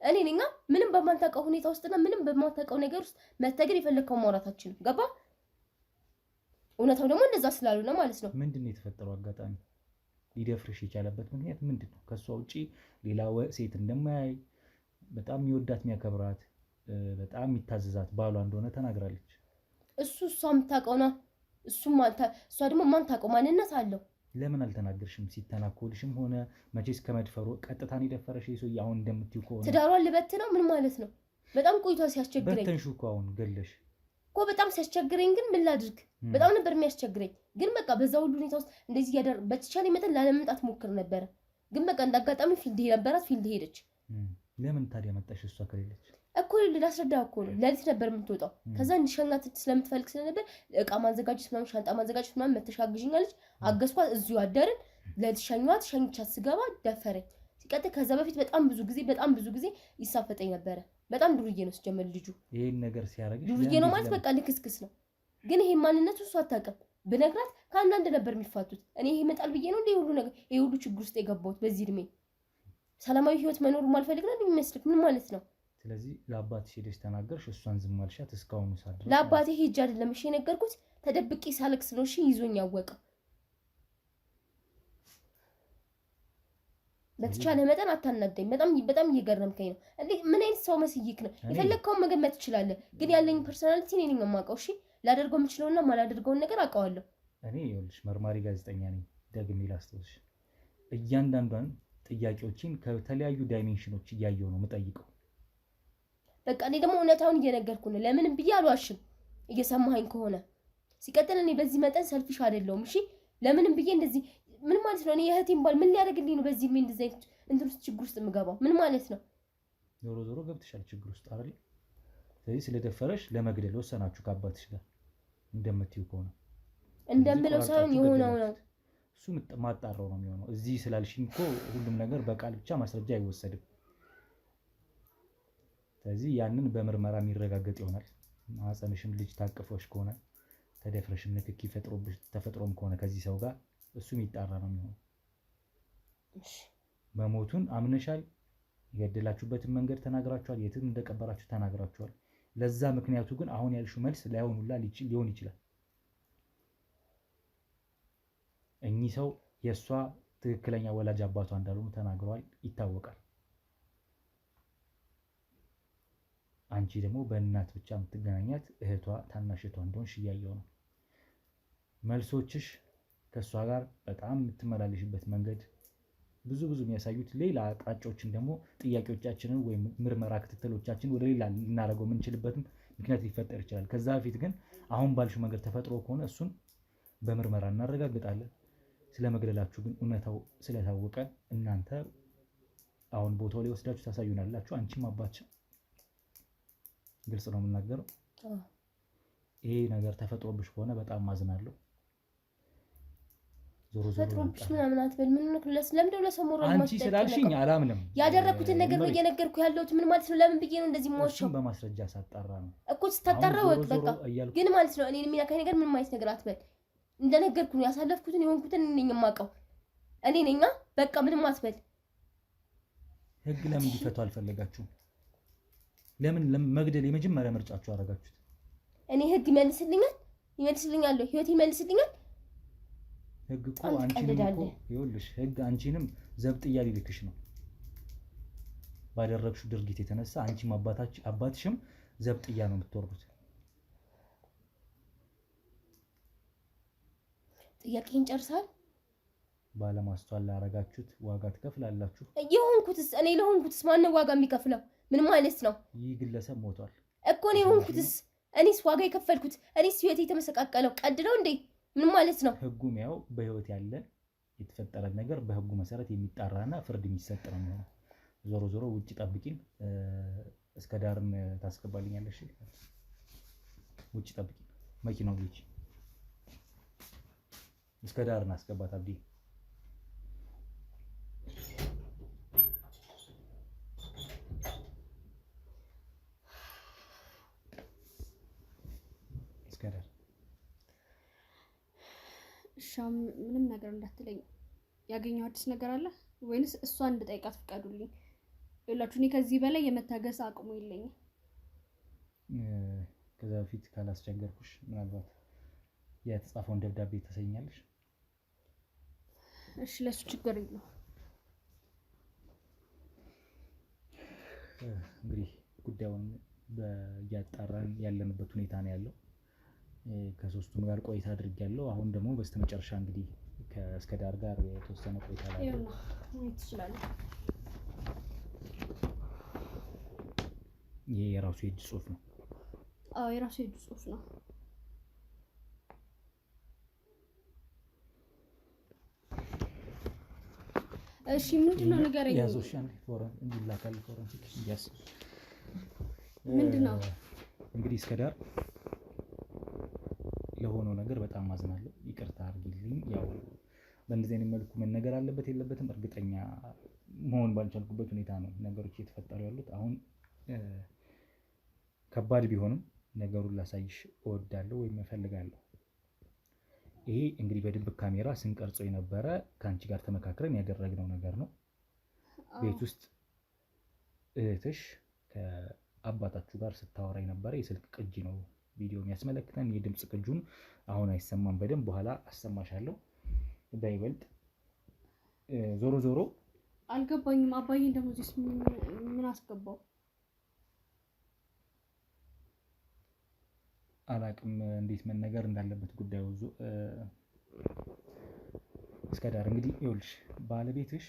እኔ ነኝ። ምንም በማታውቀው ሁኔታ ውስጥና ምንም በማታውቀው ነገር ውስጥ መተግር የፈለግከው ማውራታችን ገባ? እውነታው ደግሞ እንደዛ ስላልሆነ ማለት ነው። ምንድነው የተፈጠረው አጋጣሚ? ሊደፍርሽ የቻለበት ምክንያት ምንድነው? ከሷ ውጪ ሌላ ሴት እንደማያይ በጣም የሚወዳት የሚያከብራት በጣም የሚታዘዛት ባሏ እንደሆነ ተናግራለች። እሷ የምታውቀው ነው። እሷ ደግሞ ማን ታውቀው ማንነት አለው። ለምን አልተናገርሽም? ሲተናኮልሽም ሆነ መቼስ ከመድፈሩ ቀጥታን የደፈረሽ ሰውዬ አሁን እንደምትይው ከሆነ ትዳሯን ልበት ነው። ምን ማለት ነው? በጣም ቆይቷ ሲያስቸግረኝ በተንሹ እኮ አሁን ገለሽ እኮ በጣም ሲያስቸግረኝ፣ ግን ምን ላድርግ? በጣም ነበር የሚያስቸግረኝ። ግን በቃ በዛ ሁሉ ሁኔታ ውስጥ እንደዚህ በተቻለ መጠን ላለመምጣት ሞክር ነበረ። ግን በቃ እንዳጋጣሚ ፊልድ ነበራት፣ ፊልድ ሄደች። ለምን ታዲያ መጣሽ? እሷ ከሌለች እኮ ላስረዳ እኮ ነው። ለሊት ነበር የምትወጣው። ከዛ እንዲሸኛት ስለምትፈልግ ስለነበር እቃ ማዘጋጀት ምናምን፣ ሻንጣ ማዘጋጀት ምናምን መተሻግዥኛለች። አገዝኳት፣ እዚሁ አደርን። ለሊት ሸኛት። ሸኝቻት ስገባ ደፈረኝ። ሲቀጥል ከዛ በፊት በጣም ብዙ ጊዜ ይሳፈጠኝ ነበረ። በጣም ዱርዬ ነው ሲጀመር ልጁ። ይሄን ነገር ሲያረግሽ ዱርዬ ነው ማለት በቃ ልክስክስ ነው። ግን ይሄ ማንነቱ እሷ አታውቅም። ብነግራት ከአንዳንድ ነበር የሚፋቱት። እኔ ይሄ ይመጣል ብዬ ነው እንደ ሁሉ ነገር ይሄ ሁሉ ችግር ውስጥ የገባሁት በዚህ እድሜ። ሰላማዊ ህይወት መኖር ማልፈልግ ነው የሚመስልክ? ምን ማለት ነው? ስለዚህ ለአባትሽ ሄደሽ ተናገርሽ፣ እሷን ዝም አልሻት እስካሁን ሳድር? ለአባቴ ሄጄ አይደለም እሺ የነገርኩት፣ ተደብቄ ሳለቅስ ነው እሺ ይዞኝ ያወቀው። በተቻለ መጠን አታናደኝ። በጣም እየገረምከኝ ነው። እንዴ ምን አይነት ሰው መስይክ ነው? የፈለግከውን መገመት ትችላለህ፣ ግን ያለኝ ፐርሰናሊቲ እኔ ነኝ የማውቀው። እሺ ላደርገው የምችለውና ማላደርገውን ነገር አውቀዋለሁ። እኔ ይኸውልሽ መርማሪ ጋዜጠኛ ነኝ። ደግሜ ላስታውስሽ፣ እያንዳንዷን ጥያቄዎችን ከተለያዩ ዳይሜንሽኖች እያየሁ ነው የምጠይቀው። በቃ እኔ ደግሞ እውነታውን እየነገርኩ ነው። ለምንም ብዬ አልዋሽም፣ እየሰማኸኝ ከሆነ። ሲቀጥል እኔ በዚህ መጠን ሰልፊሽ አይደለሁም። እሺ ለምንም ብዬ እንደዚህ ምን ማለት ነው? እኔ የእህቴን ባል ምን ሊያደርግልኝ ነው በዚህ እንደዚህ እንትን ውስጥ ችግር ውስጥ የምገባው? ምን ማለት ነው? ዞሮ ገብተሻል ችግር ውስጥ አይደል? ስለዚህ ስለደፈረሽ ለመግደል ወሰናችሁ ከአባትሽ ጋር እንደምትይው ከሆነ እንደምለው ሳይሆን የሆነው ነው። እሱ ማጣራው ነው የሚሆነው። እዚህ ስላልሽኝ እኮ ሁሉም ነገር በቃል ብቻ ማስረጃ አይወሰድም። ስለዚህ ያንን በምርመራ የሚረጋገጥ ይሆናል። ማህፀንሽም ልጅ ታቅፎሽ ከሆነ ተደፍረሽም ንክኪ ተፈጥሮም ከሆነ ከዚህ ሰው ጋር እሱ የሚጣራ ነው የሚሆነው። መሞቱን አምነሻል። የገደላችሁበትን መንገድ ተናግራችኋል። የትም እንደቀበራችሁ ተናግራችኋል። ለዛ ምክንያቱ ግን አሁን ያልሽው መልስ ላይሆኑላ ሊሆን ይችላል። እኚህ ሰው የእሷ ትክክለኛ ወላጅ አባቷ እንዳልሆኑ ተናግረዋል፣ ይታወቃል። አንቺ ደግሞ በእናት ብቻ የምትገናኛት እህቷ ታናሽ እህቷ እንደሆንሽ እያየሁ ነው። መልሶችሽ ከእሷ ጋር በጣም የምትመላለሽበት መንገድ ብዙ የሚያሳዩት ሌላ አቅጣጫዎችን ደግሞ ጥያቄዎቻችንን ወይም ምርመራ ክትትሎቻችን ወደ ሌላ ልናደርገው የምንችልበትም ምክንያት ሊፈጠር ይችላል። ከዛ በፊት ግን አሁን ባልሽው መንገድ ተፈጥሮ ከሆነ እሱን በምርመራ እናረጋግጣለን። ስለመግደላችሁ ግን እውነታው ስለታወቀ እናንተ አሁን ቦታው ላይ ወስዳችሁ ታሳዩናላችሁ። አንቺም አባትሽም። ግልጽ ነው የምናገረው። ይሄ ነገር ተፈጥሮብሽ ከሆነ በጣም ማዝናለሁ። ዞሮ ተፈጥሮብሽ ምናምን አትበል። ምን ነው ለምንድነው ለሰሞኑ አንቺ ስላልሽኝ አላምንም። ያደረኩትን ነገር ነው እየነገርኩ ያለሁት። ምን ማለት ነው? ለምን ብዬ ነው እንደዚህ የማወራው? በማስረጃ ሳጣራ ነው እኮ ስታጣራ ወጥ በቃ። ግን ማለት ነው እኔን የሚነካኝ ነገር ምን ማለት ነገር አትበል። እንደነገርኩ ነው ያሳለፍኩትን የሆንኩትን እኔ ነኝ የማውቀው። እኔ ነኝ በቃ። ምንም አትበል። ህግ ለምን እንዲፈቱ አልፈለጋችሁም? ለምን መግደል የመጀመሪያ ምርጫችሁ አደረጋችሁት? እኔ ህግ ይመልስልኛል? ይመልስልኛል፣ ህይወት ይመልስልኛል። ህግ እኮ አንቺንም እኮ ይኸውልሽ፣ ህግ አንቺንም ዘብጥያ ሊልክሽ ነው። ባደረግሽው ድርጊት የተነሳ አንቺም አባትሽም ዘብጥያ ነው የምትወርዱት። ጥያቄን ጨርሳል። ባለማስተዋል ላረጋችሁት ዋጋ ትከፍላላችሁ። የሆንኩትስ እኔ ለሆንኩትስ ማን ዋጋ የሚከፍለው? ምን ማለት ነው? ይህ ግለሰብ ሞቷል እኮ ነው የሆንኩትስ። እኔስ ዋጋ የከፈልኩት እኔስ ህይወቴ የተመሰቃቀለው ቀድ ነው እንዴ? ምን ማለት ነው? ህጉም ያው በህይወት ያለ የተፈጠረ ነገር በህጉ መሰረት የሚጣራና ፍርድ የሚሰጥ ነው የሚሆነው። ዞሮ ዞሮ ውጭ ጠብቂን፣ እስከ ዳርም ታስገባልኛለሽ። ውጭ ጠብቂን፣ መኪናው ልጅ እስከ ዳር እናስገባት። አብዲ እስከ ዳር። እሻም ምንም ነገር እንዳትለኝ። ያገኘው አዲስ ነገር አለ ወይንስ እሷን እንድጠይቃት ፍቀዱልኝ? ይላችሁ እኔ ከዚህ በላይ የመታገስ አቅሙ የለኝም። ከዛ በፊት ካላስቸገርኩሽ ምናልባት የተጻፈውን ደብዳቤ ተሰኛለሽ? እሺ ለሱ ችግር የለው። እንግዲህ ጉዳዩን እያጣራን ያለንበት ሁኔታ ነው ያለው። ከሶስቱም ጋር ቆይታ አድርጌያለሁ። አሁን ደግሞ በስተመጨረሻ እንግዲህ ከእስከ ዳር ጋር የተወሰነ ቆይታ ላይ ትችላለህ። ይሄ የራሱ የእጅ ጽሑፍ ነው። አዎ የራሱ የእጅ ጽሑፍ ነው። እሺ ምንድነው ንገረኝ። ያዞሽ አንዴ ፎረን እንዲላካል ፎረንሲክ ያስ ምንድነው እንግዲህ እስከ ዳር ለሆነው ነገር በጣም ማዝናለሁ። ይቅርታ አድርጊልኝ። ያው በእንደዚህ አይነት መልኩ መነገር አለበት የለበትም እርግጠኛ መሆን ባልቻልኩበት ሁኔታ ነው ነገሮች እየተፈጠሩ ያሉት። አሁን ከባድ ቢሆንም ነገሩን ላሳይሽ እወዳለሁ ወይም እፈልጋለሁ። ይሄ እንግዲህ በድብቅ ካሜራ ስንቀርጸው የነበረ ከአንቺ ጋር ተመካክረን ያደረግነው ነገር ነው። ቤት ውስጥ እህትሽ ከአባታችሁ ጋር ስታወራ የነበረ የስልክ ቅጂ ነው ቪዲዮ የሚያስመለክተን። የድምጽ ቅጁን አሁን አይሰማም፣ በደንብ በኋላ አሰማሻለሁ በይበልጥ። ዞሮ ዞሮ አልገባኝም። አባዬን ደግሞ እዚህ ምን አስገባው? አላቅም እንዴት መነገር እንዳለበት ጉዳዩ። እስከ ዳር እንግዲህ ይኸውልሽ ባለቤትሽ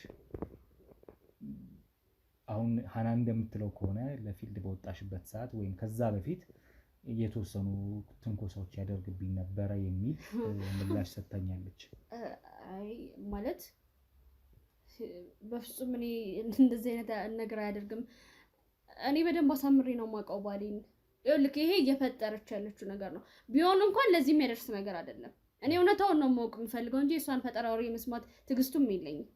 አሁን ሀናን እንደምትለው ከሆነ ለፊልድ በወጣሽበት ሰዓት ወይም ከዛ በፊት የተወሰኑ ትንኮሳዎች ያደርግብኝ ነበረ የሚል ምላሽ ሰጥታኛለች። አይ ማለት በፍጹም እኔ እንደዚህ አይነት ነገር አያደርግም። እኔ በደንብ አሳምሬ ነው የማውቀው ባሌን። ይኸውልህ ይሄ እየፈጠረች ያለችው ነገር ነው። ቢሆን እንኳን ለዚህ የሚያደርስ ነገር አይደለም። እኔ እውነታውን ነው ማወቅ የምፈልገው እንጂ እሷን ፈጠራ ወሬ መስማት ትዕግስቱም የለኝም።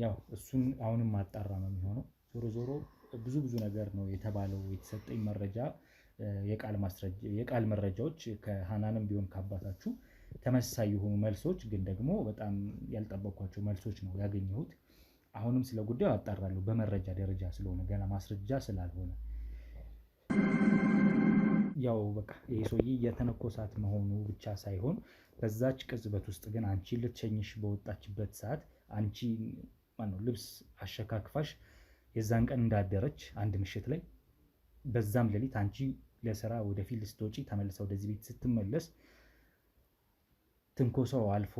ያው እሱን አሁንም ማጣራ ነው የሚሆነው። ዞሮ ዞሮ ብዙ ነገር ነው የተባለው። የተሰጠኝ መረጃ የቃል መረጃዎች ከሀናንም ቢሆን ካባታችሁ ተመሳሳይ የሆኑ መልሶች፣ ግን ደግሞ በጣም ያልጠበቅኳቸው መልሶች ነው ያገኘሁት። አሁንም ስለ ጉዳዩ አጣራለሁ በመረጃ ደረጃ ስለሆነ ገና ማስረጃ ስላልሆነ። ያው በቃ ይሄ ሰውዬ የተነኮሳት መሆኑ ብቻ ሳይሆን በዛች ቅጽበት ውስጥ ግን አንቺ ልትሸኝሽ በወጣችበት ሰዓት አንቺ ልብስ አሸካክፋሽ የዛን ቀን እንዳደረች አንድ ምሽት ላይ፣ በዛም ሌሊት አንቺ ለስራ ወደ ፊልድ ስትወጪ ተመልሳ ወደዚህ ቤት ስትመለስ ትንኮሳው አልፎ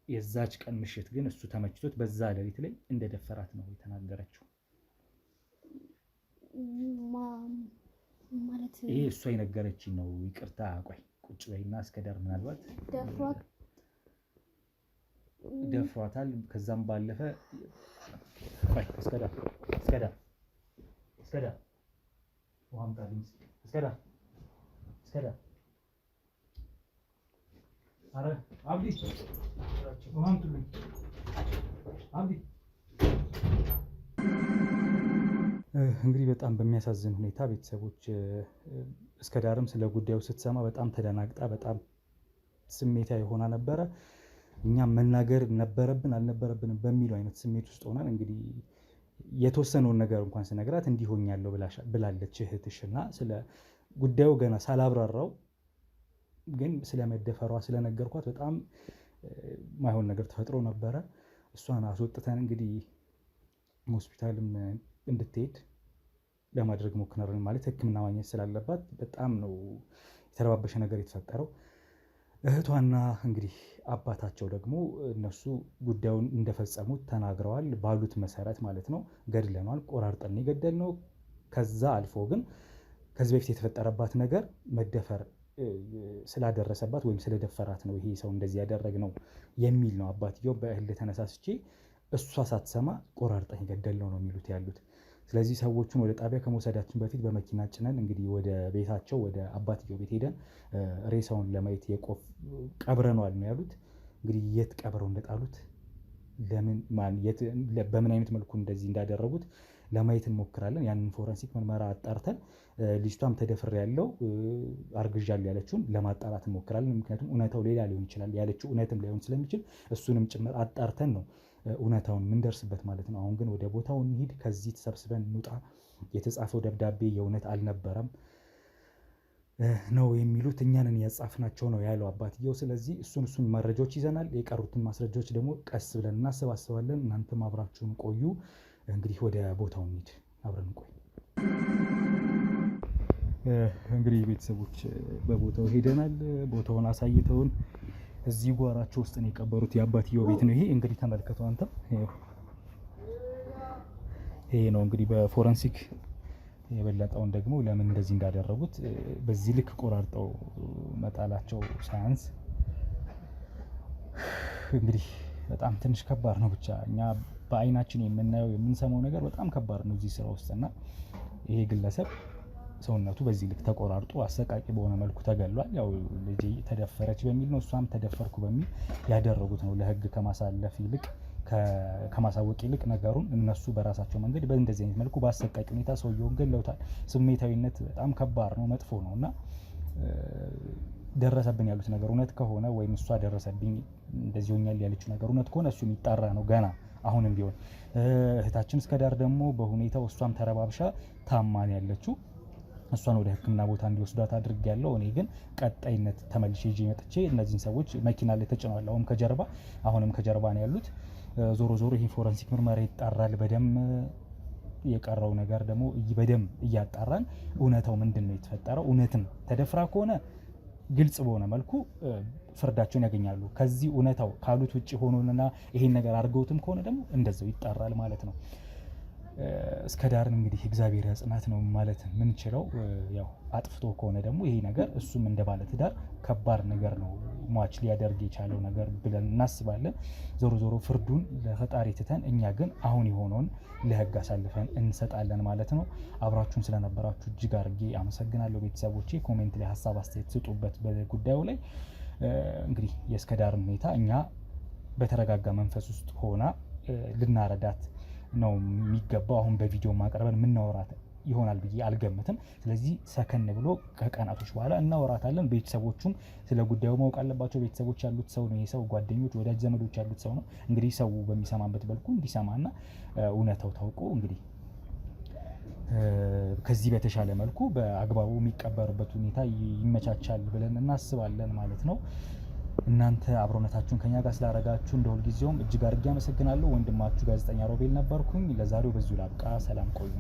የዛች ቀን ምሽት ግን እሱ ተመችቶት በዛ ሌሊት ላይ እንደደፈራት ነው የተናገረችው። ማለት ይሄ እሷ የነገረችኝ ነው። ይቅርታ ቆይ ቁጭ በይና እስከ ዳር ምናልባት ደፍሯታል። ከዛም ባለፈ ቆይ እስከ ዳር ውሃም ታልኝ እስከ ዳር አረ አብዲ ውሃም ትልኝ አብዲ። እንግዲህ በጣም በሚያሳዝን ሁኔታ ቤተሰቦች እስከ ዳርም ስለ ጉዳዩ ስትሰማ በጣም ተደናግጣ በጣም ስሜታዊ ሆና ነበረ። እኛም መናገር ነበረብን አልነበረብንም በሚለው አይነት ስሜት ውስጥ ሆናል። እንግዲህ የተወሰነውን ነገር እንኳን ስነግራት እንዲሆኛለሁ ብላለች እህትሽ እና ስለ ጉዳዩ ገና ሳላብራራው ግን ስለመደፈሯ ስለነገርኳት በጣም ማይሆን ነገር ተፈጥሮ ነበረ። እሷን አስወጥተን እንግዲህ ሆስፒታልም እንድትሄድ ለማድረግ ሞክረናል። ማለት ሕክምና ማግኘት ስላለባት በጣም ነው የተረባበሸ ነገር የተፈጠረው። እህቷና እንግዲህ አባታቸው ደግሞ እነሱ ጉዳዩን እንደፈጸሙት ተናግረዋል። ባሉት መሰረት ማለት ነው ገድለኗል፣ ቆራርጠን የገደልነው። ከዛ አልፎ ግን ከዚህ በፊት የተፈጠረባት ነገር መደፈር ስላደረሰባት ወይም ስለደፈራት ነው ይሄ ሰው እንደዚህ ያደረግነው የሚል ነው። አባትየው በእህል ተነሳስቼ እሷ ሳትሰማ ቆራርጠን የገደልነው ነው የሚሉት ያሉት። ስለዚህ ሰዎቹን ወደ ጣቢያ ከመውሰዳችን በፊት በመኪና ጭነን እንግዲህ ወደ ቤታቸው ወደ አባትየው ቤት ሄደን ሬሳውን ለማየት ቀብረነዋል ነው ያሉት። እንግዲህ የት ቀብረው እንደጣሉት በምን አይነት መልኩ እንደዚህ እንዳደረጉት ለማየት እንሞክራለን። ያንን ፎረንሲክ ምርመራ አጣርተን ልጅቷም ተደፍሬ ያለው አርግዣለሁ ያለችውን ለማጣራት እንሞክራለን። ምክንያቱም እውነታው ሌላ ሊሆን ይችላል፣ ያለችው እውነትም ላይሆን ስለሚችል እሱንም ጭምር አጣርተን ነው እውነታውን ምንደርስበት ማለት ነው። አሁን ግን ወደ ቦታው እንሂድ፣ ከዚህ ተሰብስበን እንውጣ፣ የተጻፈው ደብዳቤ የእውነት አልነበረም ነው የሚሉት፣ እኛንን ያጻፍናቸው ነው ያለው አባትየው። ስለዚህ እሱን መረጃዎች ይዘናል። የቀሩትን ማስረጃዎች ደግሞ ቀስ ብለን እናሰባስባለን። እናንተም አብራችሁን ቆዩ። እንግዲህ ወደ ቦታው እንሂድ፣ አብረን ቆይ። እንግዲህ ቤተሰቦች በቦታው ሄደናል። ቦታውን አሳይተውን እዚህ ጓራቸው ውስጥ ነው የቀበሩት። የአባትየው ቤት ነው ይሄ። እንግዲህ ተመልከቱ አንተም። ይሄ ነው እንግዲህ በፎረንሲክ የበለጠውን ደግሞ ለምን እንደዚህ እንዳደረጉት በዚህ ልክ ቆራርጠው መጣላቸው ሳያንስ እንግዲህ በጣም ትንሽ ከባድ ነው። ብቻ እኛ በአይናችን የምናየው የምንሰማው ነገር በጣም ከባድ ነው እዚህ ስራ ውስጥ እና ይሄ ግለሰብ ሰውነቱ በዚህ ልክ ተቆራርጦ አሰቃቂ በሆነ መልኩ ተገሏል። ያው ልጄ ተደፈረች በሚል ነው እሷም ተደፈርኩ በሚል ያደረጉት ነው። ለህግ ከማሳለፍ ይልቅ ከማሳወቅ ይልቅ ነገሩን እነሱ በራሳቸው መንገድ በእንደዚህ አይነት መልኩ በአሰቃቂ ሁኔታ ሰውየውን ገለውታል። ስሜታዊነት በጣም ከባድ ነው፣ መጥፎ ነው እና ደረሰብን ያሉት ነገር እውነት ከሆነ ወይም እሷ ደረሰብኝ እንደዚህ ሆኛል ያለችው ነገር እውነት ከሆነ እሱ የሚጣራ ነው ገና አሁንም ቢሆን። እህታችን እስከ ዳር ደግሞ በሁኔታው እሷም ተረባብሻ ታማን ያለችው እሷን ወደ ሕክምና ቦታ እንዲወስዷት አድርጌያለሁ። እኔ ግን ቀጣይነት ተመልሼ ይዤ መጥቼ እነዚህን ሰዎች መኪና ላይ ተጭነዋል። አሁንም ከጀርባ ነው ያሉት። ዞሮ ዞሮ ይሄ ፎረንሲክ ምርመራ ይጣራል በደም የቀረው ነገር ደግሞ በደም እያጣራን እውነታው ምንድን ነው የተፈጠረው፣ እውነትም ተደፍራ ከሆነ ግልጽ በሆነ መልኩ ፍርዳቸውን ያገኛሉ። ከዚህ እውነታው ካሉት ውጭ ሆኖና ይሄን ነገር አድርገውትም ከሆነ ደግሞ እንደዛው ይጣራል ማለት ነው። እስከ ዳርን እንግዲህ እግዚአብሔር ያጽናት ነው ማለት ምንችለው። ያው አጥፍቶ ከሆነ ደግሞ ይሄ ነገር እሱም እንደ ባለ ትዳር ከባድ ነገር ነው ሟች ሊያደርግ የቻለው ነገር ብለን እናስባለን። ዞሮ ዞሮ ፍርዱን ለፈጣሪ ትተን እኛ ግን አሁን የሆነውን ለህግ አሳልፈን እንሰጣለን ማለት ነው። አብራችሁን ስለነበራችሁ እጅግ አድርጌ አመሰግናለሁ ቤተሰቦቼ። ኮሜንት ላይ ሀሳብ አስተያየት ስጡበት በጉዳዩ ላይ። እንግዲህ የእስከ ዳርን ሁኔታ እኛ በተረጋጋ መንፈስ ውስጥ ሆና ልናረዳት ነው የሚገባው። አሁን በቪዲዮ ማቀርበን የምናወራት ይሆናል ብዬ አልገምትም። ስለዚህ ሰከን ብሎ ከቀናቶች በኋላ እናወራታለን። ቤተሰቦቹም ስለ ጉዳዩ ማወቅ አለባቸው። ቤተሰቦች ያሉት ሰው ነው ይሄ ሰው፣ ጓደኞች፣ ወዳጅ ዘመዶች ያሉት ሰው ነው። እንግዲህ ሰው በሚሰማበት መልኩ እንዲሰማና እውነታው ታውቆ እንግዲህ ከዚህ በተሻለ መልኩ በአግባቡ የሚቀበሩበት ሁኔታ ይመቻቻል ብለን እናስባለን ማለት ነው። እናንተ አብሮነታችሁን ከኛ ጋር ስላደረጋችሁ እንደ ሁልጊዜውም እጅግ አድርጌ አመሰግናለሁ። ወንድማችሁ ጋዜጠኛ ሮቤል ነበርኩኝ። ለዛሬው በዚሁ ላብቃ። ሰላም ቆዩ።